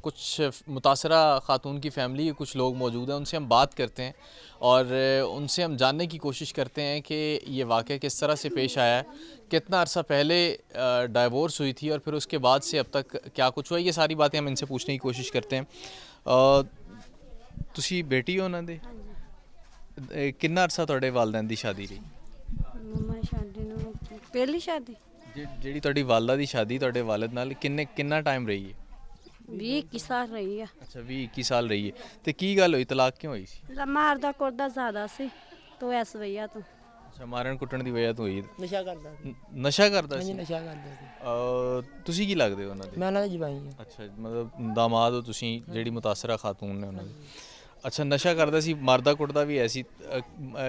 कुछ मुतासरा ख़ातून की फ़ैमिली के कुछ लोग मौजूद हैं, उनसे हम बात करते हैं और उनसे हम जानने की कोशिश करते हैं कि ये वाक़या किस तरह से पेश आया है, कितना अरसा पहले डाइवोर्स हुई थी और फिर उसके बाद से अब तक क्या कुछ हुआ। ये सारी बातें हम इनसे पूछने की कोशिश करते हैं। तुसी बेटी हो ਉਹਨਾਂ ਦੇ? कितना अरसा ਤੁਹਾਡੇ ਵਾਲदैन ਦੀ ਸ਼ਾਦੀ ਰਹੀ? मम्मा शादी ਨੂੰ ਪਹਿਲੀ ਸ਼ਾਦੀ ਜਿਹੜੀ ਤੁਹਾਡੀ ਵਾਲਦਾ ਦੀ ਸ਼ਾਦੀ ਤੁਹਾਡੇ ਵਾਲਿਦ ਨਾਲ ਕਿੰਨਾ ਟਾਈਮ ਰਹੀ ਹੈ? 20 ਸਾਲ ਰਹੀ ਆ। ਅੱਛਾ 21 ਸਾਲ ਰਹੀ ਹੈ ਤੇ ਕੀ ਗੱਲ ਹੋਈ, ਤਲਾਕ ਕਿਉਂ ਹੋਈ ਸੀ? ਮਾਰਦਾ ਕੁੱਟਦਾ ਜ਼ਿਆਦਾ ਸੀ ਤੋ ਇਸ ਵਜ੍ਹਾ ਤੋਂ। ਅੱਛਾ ਮਾਰਨ ਕੁੱਟਣ ਦੀ ਵਜ੍ਹਾ ਤੋਂ ਹੋਈ। ਨਸ਼ਾ ਕਰਦਾ ਸੀ। ਨਸ਼ਾ ਕਰਦਾ ਸੀ? ਨਸ਼ਾ ਕਰਦਾ ਸੀ। ਤੁਸੀਂ ਕੀ ਲੱਗਦੇ ਹੋ ਉਹਨਾਂ ਦੇ? ਮੈਂ ਉਹਨਾਂ ਦਾ ਜਵਾਈ ਹਾਂ। ਅੱਛਾ ਮਤਲਬ ਦਾਮਾਦ ਹੋ ਤੁਸੀਂ ਜਿਹੜੀ ਮੁਤਾਸਰਾ ਖਾਤੂਨ ਨੇ ਉਹਨਾਂ ਦੀ। ਅੱਛਾ ਨਸ਼ਾ ਕਰਦਾ ਸੀ, ਮਾਰਦਾ ਕੁੱਟਦਾ ਵੀ ਐਸੀ।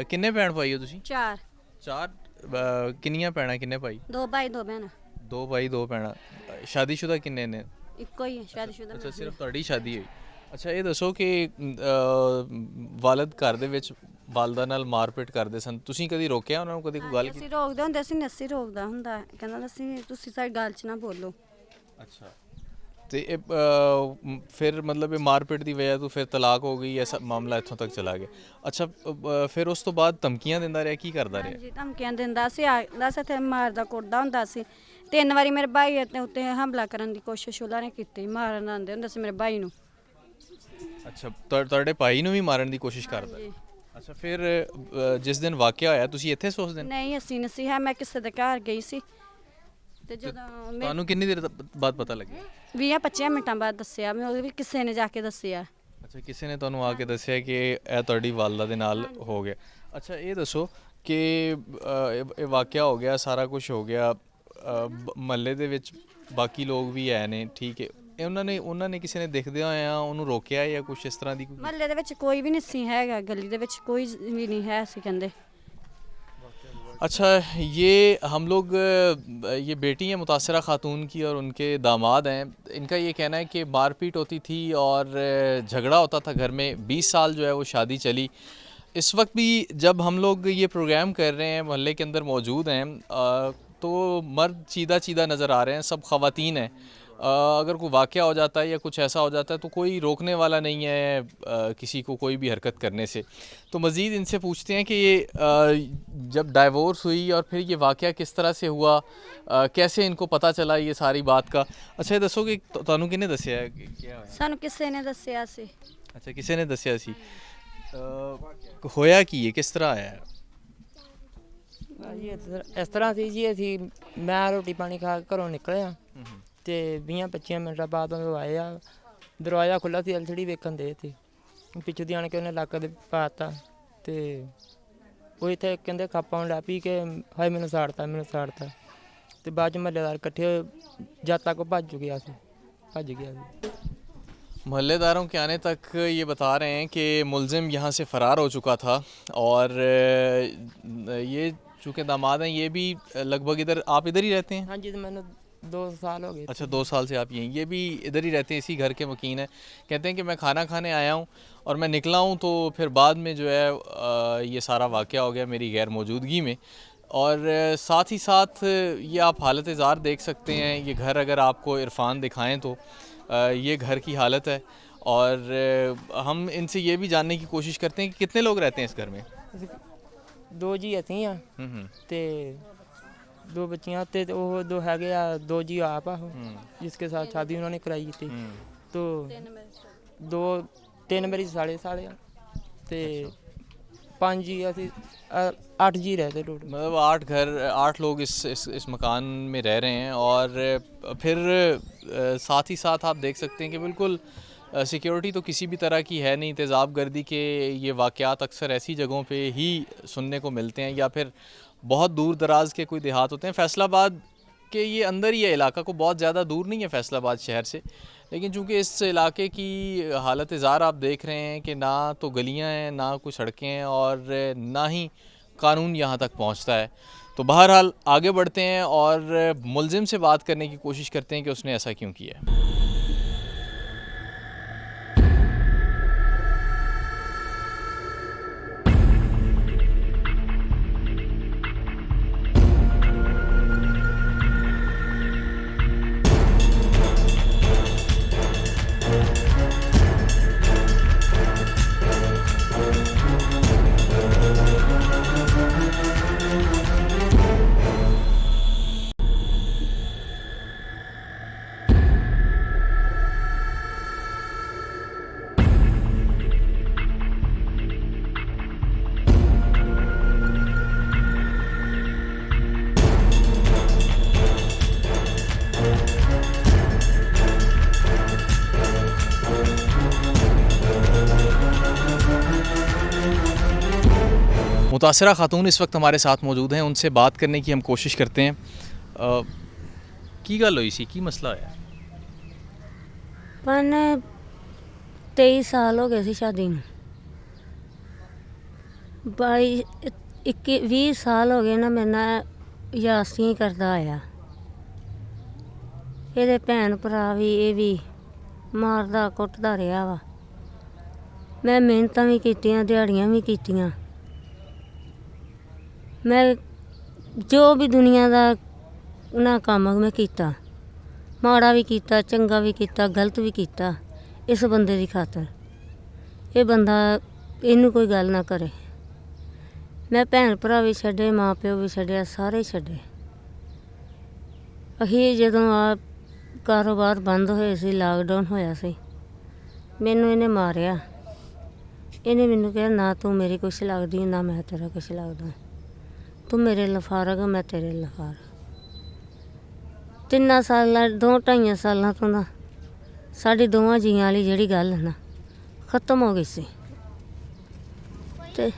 ਕਿੰਨੇ ਭੈਣ ਭਾਈ ਹੋ ਤੁਸੀਂ? 4 ਚਾਰ। ਕਿੰਨੀਆਂ ਭੈਣਾਂ ਕਿੰਨੇ ਭਾਈ? 2 ਭਾਈ 2 ਭੈਣਾਂ। 2 ਭਾਈ 2 ਭੈਣਾਂ। ਸ਼ਾਦੀशुदा ਕਿੰਨੇ ਨੇ? ਇੱਕੋ ਹੀ ਹੈ ਸ਼ਾਦੀशुदा। ਅੱਛਾ ਸਿਰਫ ਤੁਹਾਡੀ ਸ਼ਾਦੀ ਹੋਈ। ਅੱਛਾ ਇਹ ਦੱਸੋ ਕਿ ਵਾਲਦ ਘਰ ਦੇ ਵਿੱਚ ਵਾਲਦਾ ਨਾਲ ਮਾਰਪੀਟ ਕਰਦੇ ਸਨ, ਤੁਸੀਂ ਕਦੀ ਰੋਕਿਆ ਉਹਨਾਂ ਨੂੰ, ਕਦੀ ਕੋਈ ਗੱਲ ਕੀਤੀ? ਅਸੀਂ ਰੋਕਦੇ ਹੁੰਦੇ ਸੀ, ਨੱਸੀ ਰੋਕਦਾ ਹੁੰਦਾ, ਕਹਿੰਦਾ ਅਸੀਂ ਤੁਸੀਂ ਸਾਡੀ ਗੱਲ 'ਚ ਨਾ ਬੋਲੋ। ਅੱਛਾ ਤੇ ਇਹ ਫਿਰ ਮਤਲਬ ਇਹ ਮਾਰਪੀਟ ਦੀ ਵਜ੍ਹਾ ਤੋਂ ਫਿਰ ਤਲਾਕ ਹੋ ਗਈ, ਐਸਾ ਮਾਮਲਾ ਇੱਥੋਂ ਤੱਕ ਚਲਾ ਗਿਆ। ਅੱਛਾ ਫਿਰ ਉਸ ਤੋਂ ਬਾਅਦ ਧਮਕੀਆਂ ਦਿੰਦਾ ਰਿਹਾ, ਕੀ ਕਰਦਾ ਰਿਹਾ? ਹਾਂਜੀ ਧਮਕੀਆਂ ਦਿੰਦਾ ਸੀ, ਆਖਦਾ ਸੀ ਇੱਥੇ ਮਾਰਦਾ ਕੁੱਟਦਾ ਹੁੰਦਾ ਸੀ। 3 ਵਾਰੀ ਮੇਰੇ ਭਾਈ ਉੱਤੇ ਹਮਲਾ ਕਰਨ ਦੀ ਕੋਸ਼ਿਸ਼ ਉਹਨਾਂ ਨੇ ਕੀਤੀ, ਮਾਰਨ ਆਉਂਦੇ ਹੁੰਦੇ ਸੀ ਮੇਰੇ ਭਾਈ ਨੂੰ। ਅੱਛਾ ਤੁਹਾਡੇ ਭਾਈ ਨੂੰ ਵੀ ਮਾਰਨ ਦੀ ਕੋਸ਼ਿਸ਼ ਕਰਦਾ? ਜੀ। ਅੱਛਾ ਫਿਰ ਜਿਸ ਦਿਨ ਵਾਕਿਆ ਹੋਇਆ ਤੁਸੀਂ ਇੱਥੇ ਸੀ ਉਸ ਦਿਨ? ਨਹੀਂ ਅਸੀਂ ਨਹੀਂ ਸੀ, ਹੈ ਮੈਂ ਕਿਸੇ ਦੇ ਘਰ ਗਈ ਸੀ ਤੇ ਜਦੋਂ ਤੁਹਾਨੂੰ ਕਿੰਨੀ ਦੇਰ ਬਾਅਦ ਪਤਾ ਲੱਗਿਆ? 20-25 ਮਿੰਟਾਂ ਬਾਅਦ ਦੱਸਿਆ ਮੈਂ, ਉਹ ਵੀ ਕਿਸੇ ਨੇ ਜਾ ਕੇ ਦੱਸਿਆ। ਅੱਛਾ ਕਿਸੇ ਨੇ ਤੁਹਾਨੂੰ ਆ ਕੇ ਦੱਸਿਆ ਕਿ ਇਹ ਤੁਹਾਡੀ ਵਾਲਦਾ ਦੇ ਨਾਲ ਹੋ ਗਿਆ। ਅੱਛਾ ਇਹ ਦੱਸੋ ਕਿ ਇਹ ਵਾਕਿਆ ਹੋ ਗਿਆ, ਸਾਰਾ ਕੁਝ ਹੋ ਗਿਆ, ਮਹੱਲੇ ਦੇ ਵਿੱਚ ਬਾਕੀ ਲੋਕ ਵੀ ਹੈ ਨੇ, ਠੀਕ ਹੈ, ਇਹ ਉਹਨਾਂ ਨੇ ਕਿਸੇ ਨੇ ਦੇਖਦਿਆਂ ਹੋਇਆ ਉਹਨੂੰ ਰੋਕਿਆ ਜਾਂ ਕੁਝ ਇਸ ਤਰ੍ਹਾਂ ਦੀ ਕੋਈ? ਮਹੱਲੇ ਦੇ ਵਿੱਚ ਕੋਈ ਵੀ ਨਹੀਂ ਸੀ ਹੈਗਾ, ਗਲੀ ਦੇ ਵਿੱਚ ਕੋਈ ਵੀ ਨਹੀਂ ਹੈ ਸੀ ਕਹਿੰਦੇ। अच्छा ये हम लोग ये बेटी हैं मुतासरा ख़ातून की और उनके दामाद हैं। इनका ये कहना है कि मारपीट होती थी और झगड़ा होता था घर में। 20 साल जो है वो शादी चली। इस वक्त भी जब हम लोग ये प्रोग्राम कर रहे हैं, मोहल्ले के अंदर मौजूद हैं, तो मर्द चीदा चीदा नज़र आ रहे हैं, सब ख़वातीन हैं। अगर कोई वाक़या हो जाता है या कुछ ऐसा हो जाता है तो कोई रोकने वाला नहीं है किसी को कोई भी हरकत करने से। तो मज़ीद इनसे पूछते हैं कि ये जब डाइवोर्स हुई और फिर ये वाक़या किस तरह से हुआ, कैसे इनको पता चला ये सारी बात का। अच्छा ये दसो कि तुहानू किन्ने दस्सिया है कि क्या होया? ਸਾਨੂੰ ਕਿਸੇ ਨੇ ਦੱਸਿਆ ਸੀ। अच्छा किसी ने दस्सिया सी। होया की ये किस तरह आया है? ਜੀ ਇਸ ਤਰ੍ਹਾਂ ਸੀ ਜੀ, ਅਸੀਂ ਮੈਂ ਰੋਟੀ ਪਾਣੀ ਖਾ ਕੇ ਘਰੋਂ ਨਿਕਲਿਆ ਤੇ 20-25 ਮਿੰਟਾਂ ਬਾਅਦ ਉਹ ਆਏ ਆ, ਦਰਵਾਜ਼ਾ ਖੁੱਲ੍ਹਾ ਸੀ, ਐਲਸੀਡੀ ਵੇਖਣ ਦੇ ਸੀ, ਪਿੱਛੋਂ ਦੀ ਆਣ ਕੇ ਉਹਨੇ ਲੱਕ ਦੇ ਪਾਤਾ ਤੇ ਉਹ ਇੱਥੇ ਕਹਿੰਦੇ ਖਾਪਾਂ ਲੈ ਪੀ ਕੇ ਹਾਏ ਮੈਨੂੰ ਸਾੜਤਾ ਤੇ ਬਾਅਦ 'ਚ ਮਹੱਲੇਦਾਰ ਇਕੱਠੇ ਹੋਏ, ਜਦ ਤੱਕ ਉਹ ਭੱਜ ਗਿਆ ਸੀ। मोहल्लेदारों के आने तक ये बता रहे हैं कि मुलजिम यहाँ से फ़रार हो चुका था और ये चूँकि दामाद हैं, ये भी लगभग इधर, आप इधर ही रहते हैं? हाँ जी, तो मैंने 2 साल हो गए। अच्छा 2 साल से आप यहीं, ये भी इधर ही रहते हैं, इसी घर के मकीन हैं। कहते हैं कि मैं खाना खाने आया हूँ और मैं निकला हूँ तो फिर बाद में जो है ये सारा वाक़या हो गया मेरी गैर मौजूदगी में। और साथ ही साथ ये आप हालत ज़ार देख सकते हैं, ये घर अगर आपको इरफान दिखाएं तो ये घर की हालत है। और हम इनसे ये भी जानने की कोशिश करते हैं कि कितने लोग रहते हैं इस घर में? 2 ਜੀ ਅਸੀਂ ਆ ਤੇ 2 ਬੱਚੀਆਂ ਤੇ ਉਹ 2 ਹੈਗੇ ਆ, 2 ਜੀ आप ਆ जिसके साथ शादी उन्होंने कराई थी। तो 3 मेरी साले आ ਤੇ 5 जी ਅਸੀਂ 8 जी रहते टोटल। मतलब 8 लोग इस मकान में रह रहे हैं। और फिर साथ ही साथ आप देख सकते हैं कि बिल्कुल सिक्योरिटी तो किसी भी तरह की है नहीं। तेज़ाब गर्दी के ये वाक़यात अक्सर ऐसी जगहों पे ही सुनने को मिलते हैं या फिर बहुत दूर दराज के कोई देहात होते हैं। फैसलाबाद के ये अंदर ही है इलाका, को बहुत ज़्यादा दूर नहीं है फैसलाबाद शहर से, लेकिन चूँकि इस इलाके की हालत ज़ार आप देख रहे हैं कि ना तो गलियाँ हैं, ना कोई सड़कें हैं और ना ही कानून यहाँ तक पहुँचता है। तो बहरहाल आगे बढ़ते हैं और मुलजिम से बात करने की कोशिश करते हैं कि उसने ऐसा क्यों किया है। मुतासरा खातून इस वक्त हमारे साथ मौजूद हैं, उनसे बात करने की हम कोशिश करते हैं। की गल हुई सी, की मसला है? मैंने 23 साल हो गए सी शादी में। 20 साल हो गए ना मेरे नाल यासियां ही करदा आया। ਇਹਦੇ ਭੈਣ ਭਰਾ ਵੀ ਇਹ ਵੀ ਮਾਰਦਾ ਕੁੱਟਦਾ ਰਿਹਾ ਵਾ। ਮੈਂ ਮਿਹਨਤਾਂ ਵੀ ਕੀਤੀਆਂ, ਦਿਹਾੜੀਆਂ ਵੀ ਕੀਤੀਆਂ। ਮੈਂ ਜੋ ਵੀ ਦੁਨੀਆ ਦਾ ਉਹਨਾਂ ਕੰਮ ਮੈਂ ਕੀਤਾ, ਮਾੜਾ ਵੀ ਕੀਤਾ, ਚੰਗਾ ਵੀ ਕੀਤਾ, ਗਲਤ ਵੀ ਕੀਤਾ ਇਸ ਬੰਦੇ ਦੀ ਖਾਤਰ। ਇਹ ਬੰਦਾ ਇਹਨੂੰ ਕੋਈ ਗੱਲ ਨਾ ਕਰੇ। ਮੈਂ ਭੈਣ ਭਰਾ ਵੀ ਛੱਡੇ, ਮਾਂ ਪਿਓ ਵੀ ਛੱਡਿਆ, ਸਾਰੇ ਛੱਡੇ। ਅਸੀਂ ਜਦੋਂ ਆ ਕਾਰੋਬਾਰ ਬੰਦ ਹੋਏ ਸੀ, ਲਾਕਡਾਊਨ ਹੋਇਆ ਸੀ, ਮੈਨੂੰ ਇਹਨੇ ਮਾਰਿਆ। ਇਹਨੇ ਮੈਨੂੰ ਕਿਹਾ ਨਾ ਤੂੰ ਮੇਰੀ ਕੁਛ ਲੱਗਦੀ, ਨਾ ਮੈਂ ਤੇਰਾ ਕੁਛ ਲੱਗਦਾ, ਤੂੰ ਮੇਰੇ ਲਫਾਰਗ, ਮੈਂ ਤੇਰੇ ਲਫਾਰ। 3 ਸਾਲਾਂ 2-2.5 ਸਾਲਾਂ ਤੋਂ ਨਾ ਸਾਡੀ ਦੋਵਾਂ ਜੀਆਂ ਵਾਲੀ ਜਿਹੜੀ ਗੱਲ ਹੈ ਨਾ ਖਤਮ ਹੋ ਗਈ ਸੀ। ਤੇ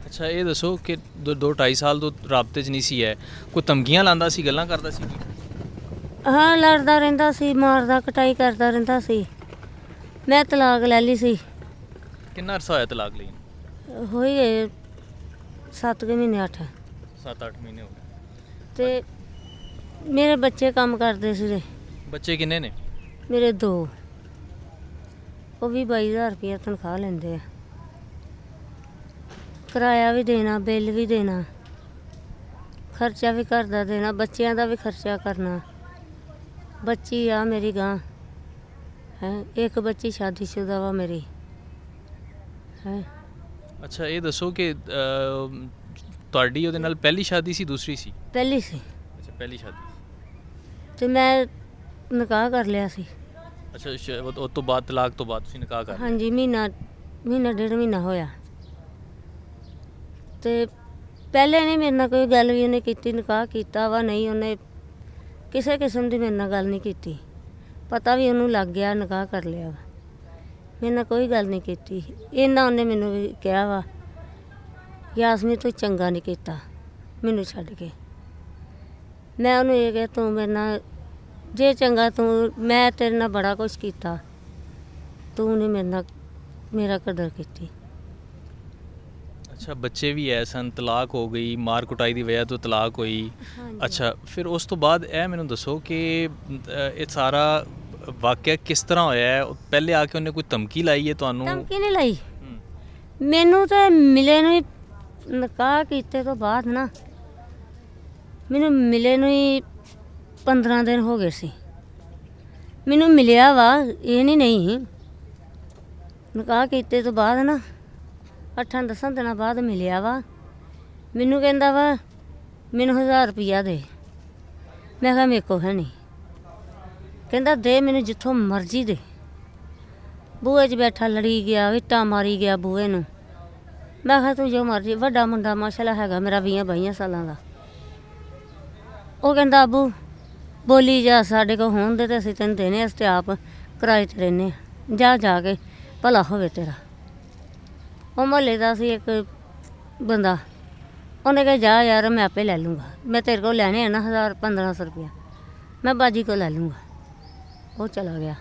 ਅੱਛਾ ਇਹ ਦੱਸੋ ਕਿ 2-2.5 ਸਾਲ ਤੋਂ ਰਾਬਤੇ 'ਚ ਨਹੀਂ ਸੀ ਹੈ, ਕੋਈ ਧਮਕੀਆਂ ਲਾਉਂਦਾ ਸੀ, ਗੱਲਾਂ ਕਰਦਾ ਸੀ? ਹਾਂ, ਲੜਦਾ ਰਹਿੰਦਾ ਸੀ, ਮਾਰਦਾ ਕੁਟਾਈ ਕਰਦਾ ਰਹਿੰਦਾ ਸੀ। ਮੈਂ ਤਲਾਕ ਲੈ ਲਈ ਸੀ। ਕਿੰਨਾ ਅਰਸਾ ਹੋਇਆ ਤਲਾਕ ਲਈ? ਹੋਈ ਗਏ 7 ਮਹੀਨੇ 8। 7-8 ਮਹੀਨੇ ਹੋ ਗਏ। ਤੇ ਮੇਰੇ ਬੱਚੇ ਕੰਮ ਕਰਦੇ ਸੀ। ਬੱਚੇ ਕਿੰਨੇ ਨੇ? ਮੇਰੇ 2। ਉਹ ਵੀ 22,000 ਰੁਪਇਆ ਤਨਖਾਹ ਲੈਂਦੇ ਆ। ਕਿਰਾਇਆ ਵੀ ਦੇਣਾ, ਬਿੱਲ ਵੀ ਦੇਣਾ, ਖਰਚਾ ਵੀ ਘਰ ਦਾ ਦੇਣਾ, ਬੱਚਿਆਂ ਦਾ ਵੀ ਖਰਚਾ ਕਰਨਾ। ਬੱਚੀ ਆ ਮੇਰੀ ਗਾਂ ਹੈ, ਇੱਕ ਬੱਚੀ ਸ਼ਾਦੀशुदा ਵਾ ਮੇਰੀ ਹੈ। ਅੱਛਾ ਇਹ ਦੱਸੋ ਕਿ ਤੁਹਾਡੀ ਉਹਦੇ ਨਾਲ ਪਹਿਲੀ ਸ਼ਾਦੀ ਸੀ, ਦੂਸਰੀ ਸੀ? ਪਹਿਲੀ ਸੀ। ਅੱਛਾ ਪਹਿਲੀ ਸ਼ਾਦੀ ਸੀ। ਤੇ ਮੈਂ ਨਿਕਾਹ ਕਰ ਲਿਆ ਸੀ। ਅੱਛਾ ਉਸ ਤੋਂ ਬਾਅਦ, ਤਲਾਕ ਤੋਂ ਬਾਅਦ ਤੁਸੀਂ ਨਿਕਾਹ ਕਰ ਲਿਆ? ਹਾਂਜੀ, ਮਹੀਨਾ 1.5 ਮਹੀਨਾ ਹੋਇਆ। ਤੇ ਪਹਿਲੇ ਨਹੀਂ ਮੇਰੇ ਨਾਲ ਕੋਈ ਗੱਲ ਵੀ ਉਹਨੇ ਕੀਤੀ। ਨਿਕਾਹ ਕੀਤਾ ਵਾ ਨਹੀਂ, ਉਹਨੇ ਕਿਸੇ ਕਿਸਮ ਦੀ ਮੇਰੇ ਨਾਲ ਗੱਲ ਨਹੀਂ ਕੀਤੀ। ਪਤਾ ਵੀ ਉਹਨੂੰ ਲੱਗ ਗਿਆ ਨਿਕਾਹ ਕਰ ਲਿਆ ਵਾ। ਮੇਰੇ ਨਾਲ ਕੋਈ ਗੱਲ ਨਹੀਂ ਕੀਤੀ। ਇਹਨਾਂ ਉਹਨੇ ਮੈਨੂੰ ਵੀ ਕਿਹਾ ਵਾ, ਯਾਸਮੀਨ ਤੂੰ ਚੰਗਾ ਨਹੀਂ ਕੀਤਾ ਮੈਨੂੰ ਛੱਡ ਕੇ। ਮੈਂ ਉਹਨੂੰ ਇਹ ਕਿਹਾ ਤੂੰ ਮੇਰੇ ਨਾਲ ਜੇ ਚੰਗਾ, ਤੂੰ ਮੈਂ ਤੇਰੇ ਨਾਲ ਬੜਾ ਕੁਛ ਕੀਤਾ, ਤੂੰ ਨਹੀਂ ਮੇਰੇ ਨਾਲ ਮੇਰਾ ਕਦਰ ਕੀਤੀ। ਅੱਛਾ ਬੱਚੇ ਵੀ ਐ ਸਨ, ਤਲਾਕ ਹੋ ਗਈ, ਮਾਰ ਕੁਟਾਈ ਦੀ ਵਜ੍ਹਾ ਤੋਂ ਤਲਾਕ ਹੋਈ। ਹਾਂਜੀ। ਅੱਛਾ ਫਿਰ ਉਸ ਤੋਂ ਬਾਅਦ ਇਹ ਮੈਨੂੰ ਦੱਸੋ ਕਿ ਇਹ ਸਾਰਾ ਵਾਕਿਆ ਕਿਸ ਤਰ੍ਹਾਂ ਹੋਇਆ ਹੈ? ਪਹਿਲੇ ਆ ਕੇ ਉਹਨੇ ਕੋਈ ਧਮਕੀ ਲਾਈ ਹੈ ਤੁਹਾਨੂੰ? ਧਮਕੀ ਨਹੀਂ ਲਾਈ ਮੈਨੂੰ। ਤਾਂ ਮਿਲੇ ਨੂੰ ਹੀ ਨਿਕਾਹ ਕੀਤੇ ਤੋਂ ਬਾਅਦ ਨਾ ਮੈਨੂੰ ਮਿਲੇ ਨੂੰ ਹੀ 15 ਦਿਨ ਹੋ ਗਏ ਸੀ। ਮੈਨੂੰ ਮਿਲਿਆ ਵਾ, ਇਹ ਨਹੀਂ ਨਿਕਾਹ ਕੀਤੇ ਤੋਂ ਬਾਅਦ ਨਾ 8-10 ਦਿਨਾਂ ਬਾਅਦ ਮਿਲਿਆ ਵਾ। ਮੈਨੂੰ ਕਹਿੰਦਾ ਵਾ ਮੈਨੂੰ 1000 ਰੁਪਈਆ ਦੇ। ਮੈਂ ਕਿਹਾ ਮੇਰੇ ਕੋਲ ਹੈ ਨਹੀਂ। ਕਹਿੰਦਾ ਦੇ ਮੈਨੂੰ ਜਿੱਥੋਂ ਮਰਜ਼ੀ ਦੇ। ਬੂਹੇ 'ਚ ਬੈਠਾ ਲੜੀ ਗਿਆ, ਇੱਟਾਂ ਮਾਰੀ ਗਿਆ ਬੂਹੇ ਨੂੰ। ਮੈਂ ਕਿਹਾ ਤੂੰ ਜੋ ਮਰਜ਼ੀ। ਵੱਡਾ ਮੁੰਡਾ ਮਾਸ਼ਾਅੱਲਾ ਹੈਗਾ ਮੇਰਾ 20-22 ਸਾਲਾਂ ਦਾ। ਉਹ ਕਹਿੰਦਾ ਅਬੂ ਬੋਲੀ ਜਾ, ਸਾਡੇ ਕੋਲ ਹੋਣ ਦੇ ਤੇ ਅਸੀਂ ਤੈਨੂੰ ਦੇਣੇ, ਅਸੀਂ ਤੇ ਆਪ ਕਿਰਾਏ 'ਤੇ ਰਹਿੰਦੇ ਹਾਂ, ਜਾ ਜਾ ਕੇ ਭਲਾ ਹੋਵੇ ਤੇਰਾ। ਉਹ ਮੁਹੱਲੇ ਦਾ ਸੀ ਇੱਕ ਬੰਦਾ, ਉਹਨੇ ਕਿਹਾ ਜਾ ਯਾਰ ਮੈਂ ਆਪੇ ਲੈ ਲੂँਗਾ, ਮੈਂ ਤੇਰੇ ਕੋਲ ਲੈਣੇ ਆ ਨਾ 1000-1500 ਰੁਪਇਆ, ਮੈਂ ਬਾਜੀ ਕੋਲ ਲੈ ਲੂँਗਾ। ਉਹ ਚਲਾ ਗਿਆ।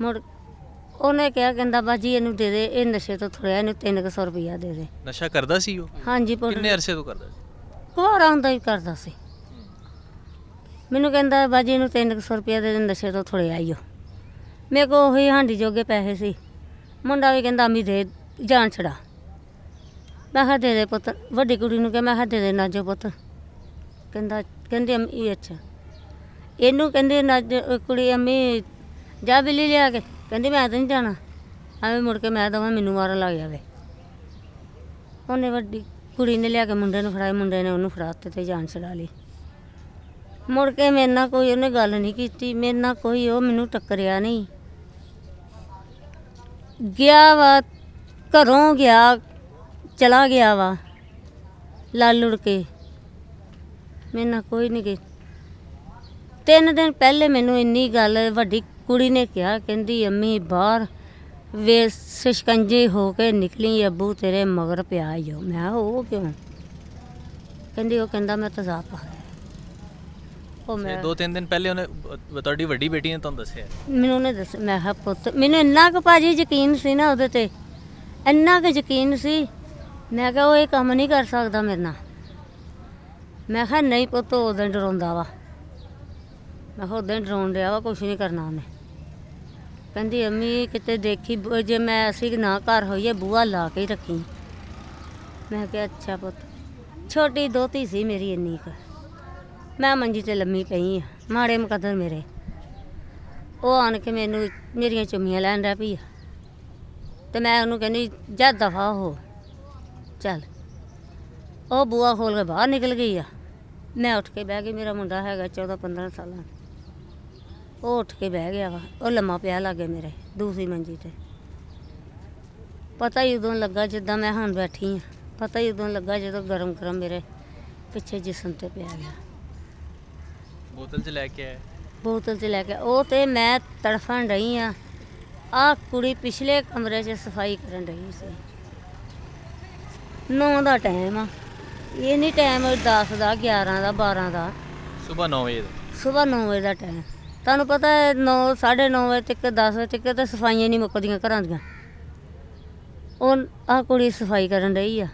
ਮੁੜ ਉਹਨੇ ਕਿਹਾ ਕਹਿੰਦਾ ਬਾਜੀ ਇਹਨੂੰ ਦੇ ਦੇ, ਇਹ ਨਸ਼ੇ ਤੋਂ ਥੋੜ੍ਹਾ, ਇਹਨੂੰ 300 ਰੁਪਇਆ ਦੇ ਦੇ। ਨਸ਼ਾ ਕਰਦਾ ਸੀ ਉਹ? ਹਾਂਜੀ। ਕਿੰਨੇ ਅਰਸੇ ਤੋਂ ਕਰਦਾ ਸੀ? ਕੁਆਰਾ ਹੁੰਦਾ ਹੀ ਕਰਦਾ ਸੀ। ਮੈਨੂੰ ਕਹਿੰਦਾ ਬਾਜੀ ਇਹਨੂੰ 300 ਰੁਪਇਆ ਦੇ ਦੇ, ਨਸ਼ੇ ਤੋਂ ਥੋੜ੍ਹੇ ਆਈਓ। ਮੇਰੇ ਕੋਲ ਉਹੀ ਹਾਂਡੀ ਜੋਗੇ ਪੈਸੇ ਸੀ। ਮੁੰਡਾ ਵੀ ਕਹਿੰਦਾ ਅਮੀ ਦੇ ਜਾਨ ਛੜਾ। ਮੈਂ ਕਿਹਾ ਦੇ ਦੇ ਪੁੱਤ। ਵੱਡੀ ਕੁੜੀ ਨੂੰ ਕਿਹਾ ਮੈਂ ਕਿਹਾ ਦੇ ਦੇ ਨਾਜੋ ਪੁੱਤ। ਕਹਿੰਦੀ ਅਮੀ ਅੱਛਾ। ਇਹਨੂੰ ਕਹਿੰਦੇ ਨਾਜ ਕੁੜੀ ਅਮੀ ਜਾ ਬਿੱਲੀ ਲਿਆ ਕੇ। ਕਹਿੰਦੀ ਮੈਂ ਤਾਂ ਨਹੀਂ ਜਾਣਾ, ਐਵੇਂ ਮੁੜ ਕੇ ਮੈਂ ਦਵਾਂ ਮੈਨੂੰ ਮਾਰਨ ਲੱਗ ਜਾਵੇ। ਉਹਨੇ ਵੱਡੀ ਕੁੜੀ ਨੇ ਲਿਆ ਕੇ ਮੁੰਡੇ ਨੂੰ ਫੜਾਏ, ਮੁੰਡੇ ਨੇ ਉਹਨੂੰ ਫੜਾ ਦਿੱਤੇ ਤੇ ਜਾਨ ਛਡਾ ਲਈ। ਮੁੜ ਕੇ ਮੇਰੇ ਨਾਲ ਕੋਈ ਉਹਨੇ ਗੱਲ ਨਹੀਂ ਕੀਤੀ, ਮੇਰੇ ਨਾਲ ਕੋਈ ਉਹ ਮੈਨੂੰ ਟੱਕਰਿਆ ਨਹੀਂ। ਗਿਆ ਵਾ ਘਰੋਂ, ਗਿਆ ਚਲਾ ਗਿਆ ਵਾ ਲੜ ਲੁੜ ਕੇ। ਮੇਰੇ ਨਾਲ ਕੋਈ ਨਹੀਂ ਗਈ। 3 ਦਿਨ ਪਹਿਲੇ ਮੈਨੂੰ ਇੰਨੀ ਗੱਲ ਵੱਡੀ ਕੁੜੀ ਨੇ ਕਿਹਾ, ਕਹਿੰਦੀ ਅੰਮੀ ਬਾਹਰ ਵੇ ਸ਼ਿਕੰਜੇ ਹੋ ਕੇ ਨਿਕਲੀ ਅੱਬੂ ਤੇਰੇ ਮਗਰ ਪਿਆ ਈ ਓ। ਮੈਂ ਕਿਹਾ ਉਹ ਕਿਉਂ? ਕਹਿੰਦੀ ਉਹ ਕਹਿੰਦਾ ਮੈਂ ਤੇਜ਼ਾਬ ਪਾ ਲਿਆ। ਉਹ ਮੈਂ 2-3 ਦਿਨ ਪਹਿਲੇ ਉਹਨੇ ਤੁਹਾਡੀ ਵੱਡੀ ਬੇਟੀ ਨੇ ਤੁਹਾਨੂੰ ਦੱਸਿਆ? ਮੈਨੂੰ ਉਹਨੇ ਦੱਸਿਆ। ਮੈਂ ਕਿਹਾ ਪੁੱਤ ਮੈਨੂੰ ਇੰਨਾ ਕੁ ਭਾਜੀ ਯਕੀਨ ਸੀ ਨਾ ਉਹਦੇ ਤੇ, ਇੰਨਾ ਕੁ ਯਕੀਨ ਸੀ। ਮੈਂ ਕਿਹਾ ਉਹ ਇਹ ਕੰਮ ਨਹੀਂ ਕਰ ਸਕਦਾ ਮੇਰੇ ਨਾਲ। ਮੈਂ ਕਿਹਾ ਨਹੀਂ ਪੁੱਤ ਉਹ ਉਦੋਂ ਡਰਾਉਂਦਾ ਵਾ। ਮੈਂ ਕਿਹਾ ਉਦੋਂ ਡਰਾਉਣ ਡਿਆ ਵਾ, ਕੁਛ ਨਹੀਂ ਕਰਨਾ ਉਹਨੇ। ਕਹਿੰਦੀ ਅੰਮੀ ਕਿਤੇ ਦੇਖੀ ਜੇ ਮੈਂ ਅਸੀਂ ਨਾ ਘਰ ਹੋਈਏ ਬੂਹਾ ਲਾ ਕੇ ਹੀ ਰੱਖੀ। ਮੈਂ ਕਿਹਾ ਅੱਛਾ ਪੁੱਤ। ਛੋਟੀ ਦੋਤੀ ਸੀ ਮੇਰੀ ਇੰਨੀ ਕੁ, ਮੈਂ ਮੰਜੀ ਤੇ ਲੰਮੀ ਪਈ ਆ, ਮਾੜੇ ਮੁਕੱਦਰ ਮੇਰੇ। ਉਹ ਆਣ ਕੇ ਮੈਨੂੰ ਮੇਰੀਆਂ ਚੁੰਮੀਆਂ ਲੈਣ ਡਿਆ ਪਈ ਆ ਤੇ ਮੈਂ ਉਹਨੂੰ ਕਹਿੰਦੀ ਜਾ ਦਫਾ ਹੋ ਚੱਲ। ਉਹ ਬੂਹਾ ਖੋਲ ਕੇ ਬਾਹਰ ਨਿਕਲ ਗਈ ਆ। ਮੈਂ ਉੱਠ ਕੇ ਬਹਿ ਗਈ। ਮੇਰਾ ਮੁੰਡਾ ਹੈਗਾ 14-15 ਸਾਲਾਂ ਦਾ। ਉਹ ਉੱਠ ਕੇ ਬਹਿ ਗਿਆ ਵਾ। ਉਹ ਲੰਮਾ ਪਿਆ ਲਾਗੇ ਮੇਰੇ ਦੂਸਰੀ ਮੰਜੀ ਤੇ। ਪਤਾ ਹੀ ਉਦੋਂ ਲੱਗਾ ਜਿੱਦਾਂ ਮੈਂ ਹੁਣ ਬੈਠੀ ਹਾਂ। ਪਤਾ ਹੀ ਉਦੋਂ ਲੱਗਾ ਜਦੋਂ ਗਰਮ ਗਰਮ ਮੇਰੇ ਪਿੱਛੇ ਜਿਸਮ ਤੇ ਪਿਆ ਗਿਆ। ਬੋਤਲ 'ਚ ਲੈ ਕੇ ਆਏ? ਬੋਤਲ 'ਚ ਲੈ ਕੇ ਉਹ ਤੇ ਮੈਂ ਤੜਫਣ ਰਹੀ ਆ। ਆਹ ਕੁੜੀ ਪਿਛਲੇ ਕਮਰੇ 'ਚ ਸਫਾਈ ਕਰਨ ਰਹੀ ਸੀ। 9 ਦਾ ਟਾਈਮ ਆ, ਇਹ ਨਹੀਂ ਟਾਈਮ 10 ਦਾ 11 ਦਾ 12 ਦਾ। ਸਵੇਰ 9 ਵਜੇ ਦਾ? ਸੁਬਾਹ 9 ਵਜੇ ਦਾ ਟਾਈਮ। ਤੁਹਾਨੂੰ ਪਤਾ ਹੈ 9 9:30 ਵਜੇ ਤੱਕ 10 ਵਜੇ ਤੱਕ ਤਾਂ ਸਫਾਈਆਂ ਨਹੀਂ ਮੁੱਕਦੀਆਂ ਘਰਾਂ ਦੀਆਂ। ਉਹ ਆਹ ਕੁੜੀ ਸਫਾਈ ਕਰਨ ਰਹੀ ਆ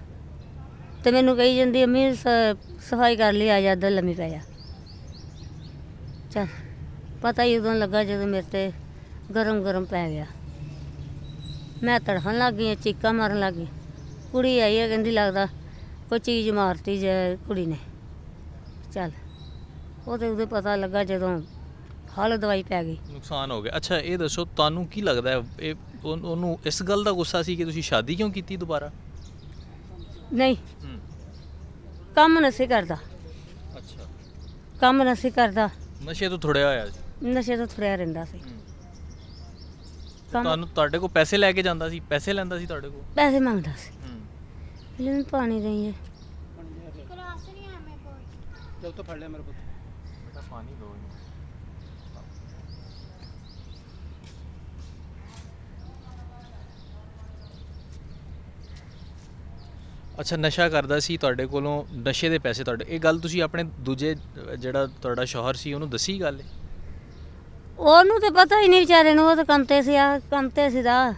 ਤੇ ਮੈਨੂੰ ਕਹੀ ਜਾਂਦੀ ਅੰਮੀ ਸਫਾਈ ਕਰ ਲਈ, ਆ ਜਾ ਇੱਧਰ ਲੰਮੀ ਪੈ ਜਾ। ਚੱਲ ਪਤਾ ਹੀ ਉਦੋਂ ਲੱਗਾ ਜਦੋਂ ਮੇਰੇ ਤੇ ਗਰਮ ਗਰਮ ਪੈ ਗਿਆ। ਮੈਂ ਤੜਫਣ ਲੱਗ ਗਈ, ਚੀਕਾਂ ਮਾਰਨ ਲੱਗ ਗਈ। ਕੁੜੀ ਆਈ ਹੈ, ਕਹਿੰਦੀ ਲੱਗਦਾ ਕੋਈ ਚੀਜ਼ ਮਾਰਤੀ ਜੇ ਕੁੜੀ ਨੇ। ਚੱਲ ਉਹ ਤੇ ਉਦੋਂ ਪਤਾ ਲੱਗਾ ਜਦੋਂ ਹਲ ਦਵਾਈ ਪੈ ਗਈ। ਨੁਕਸਾਨ ਹੋ ਗਿਆ। ਅੱਛਾ ਇਹ ਦੱਸੋ ਤੁਹਾਨੂੰ ਕੀ ਲੱਗਦਾ ਹੈ ਇਹ ਉਹਨੂੰ ਇਸ ਗੱਲ ਦਾ ਗੁੱਸਾ ਸੀ ਕਿ ਤੁਸੀਂ ਸ਼ਾਦੀ ਕਿਉਂ ਕੀਤੀ ਦੁਬਾਰਾ? ਨਹੀਂ ਕੰਮ ਨਸ਼ੇ ਕਰਦਾ। ਅੱਛਾ ਕੰਮ ਨਸ਼ੇ ਕਰਦਾ, ਨਸ਼ੇ ਤੋਂ ਥੋੜ੍ਹਾ ਹੋਇਆ ਸੀ? ਨਸ਼ੇ ਤੋਂ ਥੋੜ੍ਹਾ ਰਹਿੰਦਾ ਸੀ। ਕੰਮ ਤੁਹਾਨੂੰ ਤੁਹਾਡੇ ਕੋਲ ਪੈਸੇ ਲੈ ਕੇ ਜਾਂਦਾ ਸੀ? ਪੈਸੇ ਲੈਂਦਾ ਸੀ ਤੁਹਾਡੇ ਕੋਲ? ਪੈਸੇ ਮੰਗਦਾ ਸੀ। ਮੈਨੂੰ ਪਾਣੀ ਦੇਈਏ। ਜਦ ਤੋਂ ਫੜ ਲਿਆ ਮੇਰੇ ਪੁੱਤ। ਬੇਟਾ ਪਾਣੀ ਦੋ। ਅੱਛਾ ਨਸ਼ਾ ਕਰਦਾ ਸੀ ਤੁਹਾਡੇ ਕੋਲੋਂ, ਨਸ਼ੇ ਦੇ ਪੈਸੇ ਤੁਹਾਡੇ। ਇਹ ਗੱਲ ਤੁਸੀਂ ਆਪਣੇ ਦੂਜੇ ਜਿਹੜਾ ਤੁਹਾਡਾ ਸ਼ੌਹਰ ਸੀ ਉਹਨੂੰ ਦੱਸੀ ਗੱਲ? ਉਹਨੂੰ ਤੇ ਪਤਾ ਹੀ ਨਹੀਂ ਵਿਚਾਰੇ ਨੂੰ, ਉਹ ਤਾਂ ਕੰਮ ਤੇ ਸੀ। ਆ ਕੰਮ ਤੇ ਸੀ ਦਾ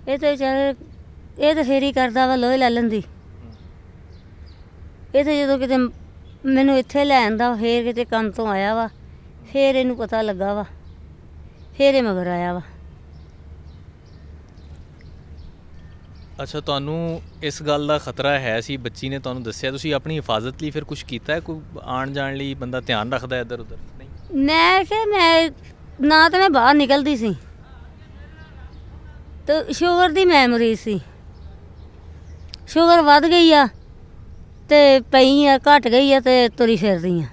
ਇਹ ਤੇ ਵਿਚਾਰੇ, ਇਹ ਤਾਂ ਫੇਰ ਹੀ ਕਰਦਾ ਵਾ ਲੋਹੇ ਲੈ ਲੈਂਦੀ। ਇਹ ਤਾਂ ਜਦੋਂ ਕਿਤੇ ਮੈਨੂੰ ਇੱਥੇ ਲੈ ਆਂਦਾ, ਫੇਰ ਕਿਤੇ ਕੰਮ ਤੋਂ ਆਇਆ ਵਾ, ਫੇਰ ਇਹਨੂੰ ਪਤਾ ਲੱਗਾ ਵਾ, ਫੇਰ ਇਹ ਮਗਰ ਆਇਆ ਵਾ। ਅੱਛਾ ਤੁਹਾਨੂੰ ਇਸ ਗੱਲ ਦਾ ਖਤਰਾ ਹੈ ਸੀ, ਬੱਚੀ ਨੇ ਤੁਹਾਨੂੰ ਦੱਸਿਆ, ਤੁਸੀਂ ਆਪਣੀ ਹਿਫਾਜ਼ਤ ਲਈ ਫਿਰ ਕੁਝ ਕੀਤਾ ਹੈ? ਕੋਈ ਆਉਣ ਜਾਣ ਲਈ ਬੰਦਾ ਧਿਆਨ ਰੱਖਦਾ ਇੱਧਰ ਉੱਧਰ? ਨਹੀਂ ਮੈਂ ਕਿਹਾ ਮੈਂ ਨਾ ਤਾਂ ਮੈਂ ਬਾਹਰ ਨਿਕਲਦੀ ਸੀ ਤੇ ਸ਼ੂਗਰ ਦੀ ਮੈਂ ਮਰੀਜ਼ ਸੀ। ਸ਼ੂਗਰ ਵੱਧ ਗਈ ਆ ਤੇ ਪਈ ਆ, ਘਟ ਗਈ ਆ ਤੇ ਤੁਰੀ ਫਿਰਦੀ ਆ।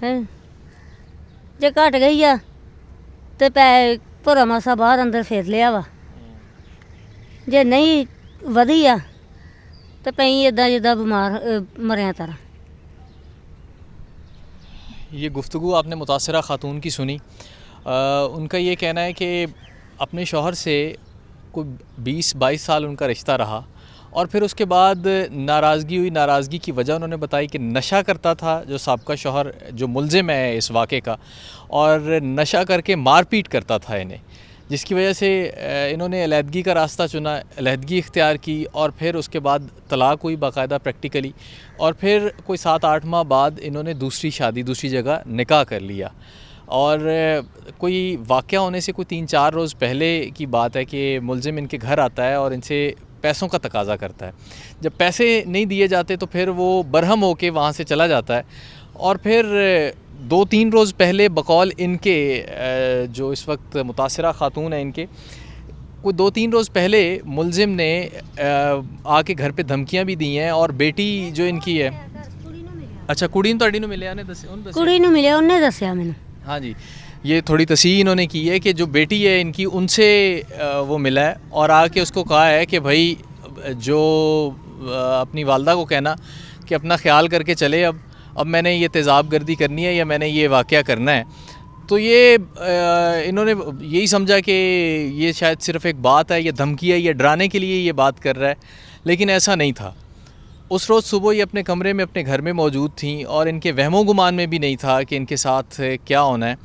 ਹੈ ਜੇ ਘਟ ਗਈ ਆ ਤੇ ਪੈ ਭੋਰਾ ਮਾਸਾ ਬਾਹਰ ਅੰਦਰ ਫਿਰ ਲਿਆ ਵਾ। ਜੇ ਨਹੀਂ ਵਧੀ ਆ ਤੇ ਪਈ ਇੱਦਾਂ ਜਿੱਦਾਂ ਬਿਮਾਰ ਮਰਿਆ ਤਰ੍ਹਾਂ। ये गुफ्तगू आपने मुतासरा ख़ातून की सुनी। उनका ये कहना है कि अपने शौहर से कोई 20-22 साल उनका रिश्ता रहा और फिर उसके बाद नाराज़गी हुई। नाराज़गी की वजह उन्होंने बताई कि नशा करता था जो साबका शौहर जो मुलज़िम है इस वाक़े का, और नशा करके मारपीट करता था इन्हें, जिसकी वजह से इन्होंने अलहदगी का रास्ता चुना, अलहदगी इख्तियार की और फिर उसके बाद तलाक़ हुई बाकायदा प्रैक्टिकली, और फिर कोई 7-8 माह बाद इन्होंने दूसरी शादी दूसरी जगह निकाह कर लिया। और कोई वाक़या होने से कोई 3-4 रोज़ पहले की बात है कि मुलज़िम इनके घर आता है और इनसे पैसों का तकाज़ा करता है। जब पैसे नहीं दिए जाते तो फिर वो बरहम होके वहाँ से चला जाता है। और फिर 2-3 रोज़ पहले बकौल इनके जो इस वक्त मुतासरा ख़ातून है इनके, कोई 2-3 रोज़ पहले मुलज़िम ने आके घर पे धमकियां भी दी हैं। और बेटी जो इनकी है, अच्छा कुड़ी ਤੁਹਾਡੀ ਨੂੰ ਮਿਲਿਆ ਨੇ ਦੱਸਿਆ? ਕੁੜੀ ਨੂੰ ਮਿਲਿਆ, ਉਹਨੇ ਦੱਸਿਆ ਮੈਨੂੰ। हाँ जी, ये थोड़ी तस्हीह इन्होंने की है कि जो बेटी है इनकी उनसे वो मिला है और आके उसको कहा है कि भाई जो अपनी वालदा को कहना कि अपना ख्याल करके चले, अब मैंने ये तेज़ाब गर्दी करनी है या मैंने ये वाक़या करना है। तो ये इन्होंने यही समझा कि ये शायद सिर्फ एक बात है, ये धमकी है, ये डराने के लिए ये बात कर रहा है, लेकिन ऐसा नहीं था। उस रोज़ सुबह ये अपने कमरे में अपने घर में मौजूद थी और इनके वहमो गुमान में भी नहीं था कि इनके साथ क्या होना है।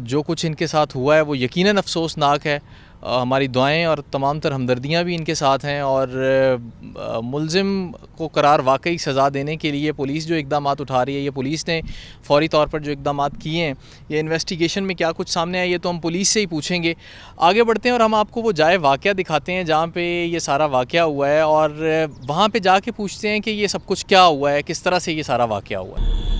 जो कुछ इनके साथ हुआ है वो यकीनन अफसोसनाक है। हमारी दुआएं और तमाम तर हमदर्दियाँ भी इनके साथ हैं और मुलज़िम को करार वाकई सज़ा देने के लिए पुलिस जो इक़दाम उठा रही है, ये पुलिस ने फ़ौरी तौर पर जो इक़दाम किए हैं, ये इन्वेस्टिगेशन में क्या कुछ सामने आया ये तो हम पुलिस से ही पूछेंगे। आगे बढ़ते हैं और हम आपको वो जाए वाक़या दिखाते हैं जहाँ पे ये सारा वाक़या हुआ है और वहाँ पे जाके पूछते हैं कि ये सब कुछ क्या हुआ है, किस तरह से ये सारा वाक़या हुआ है।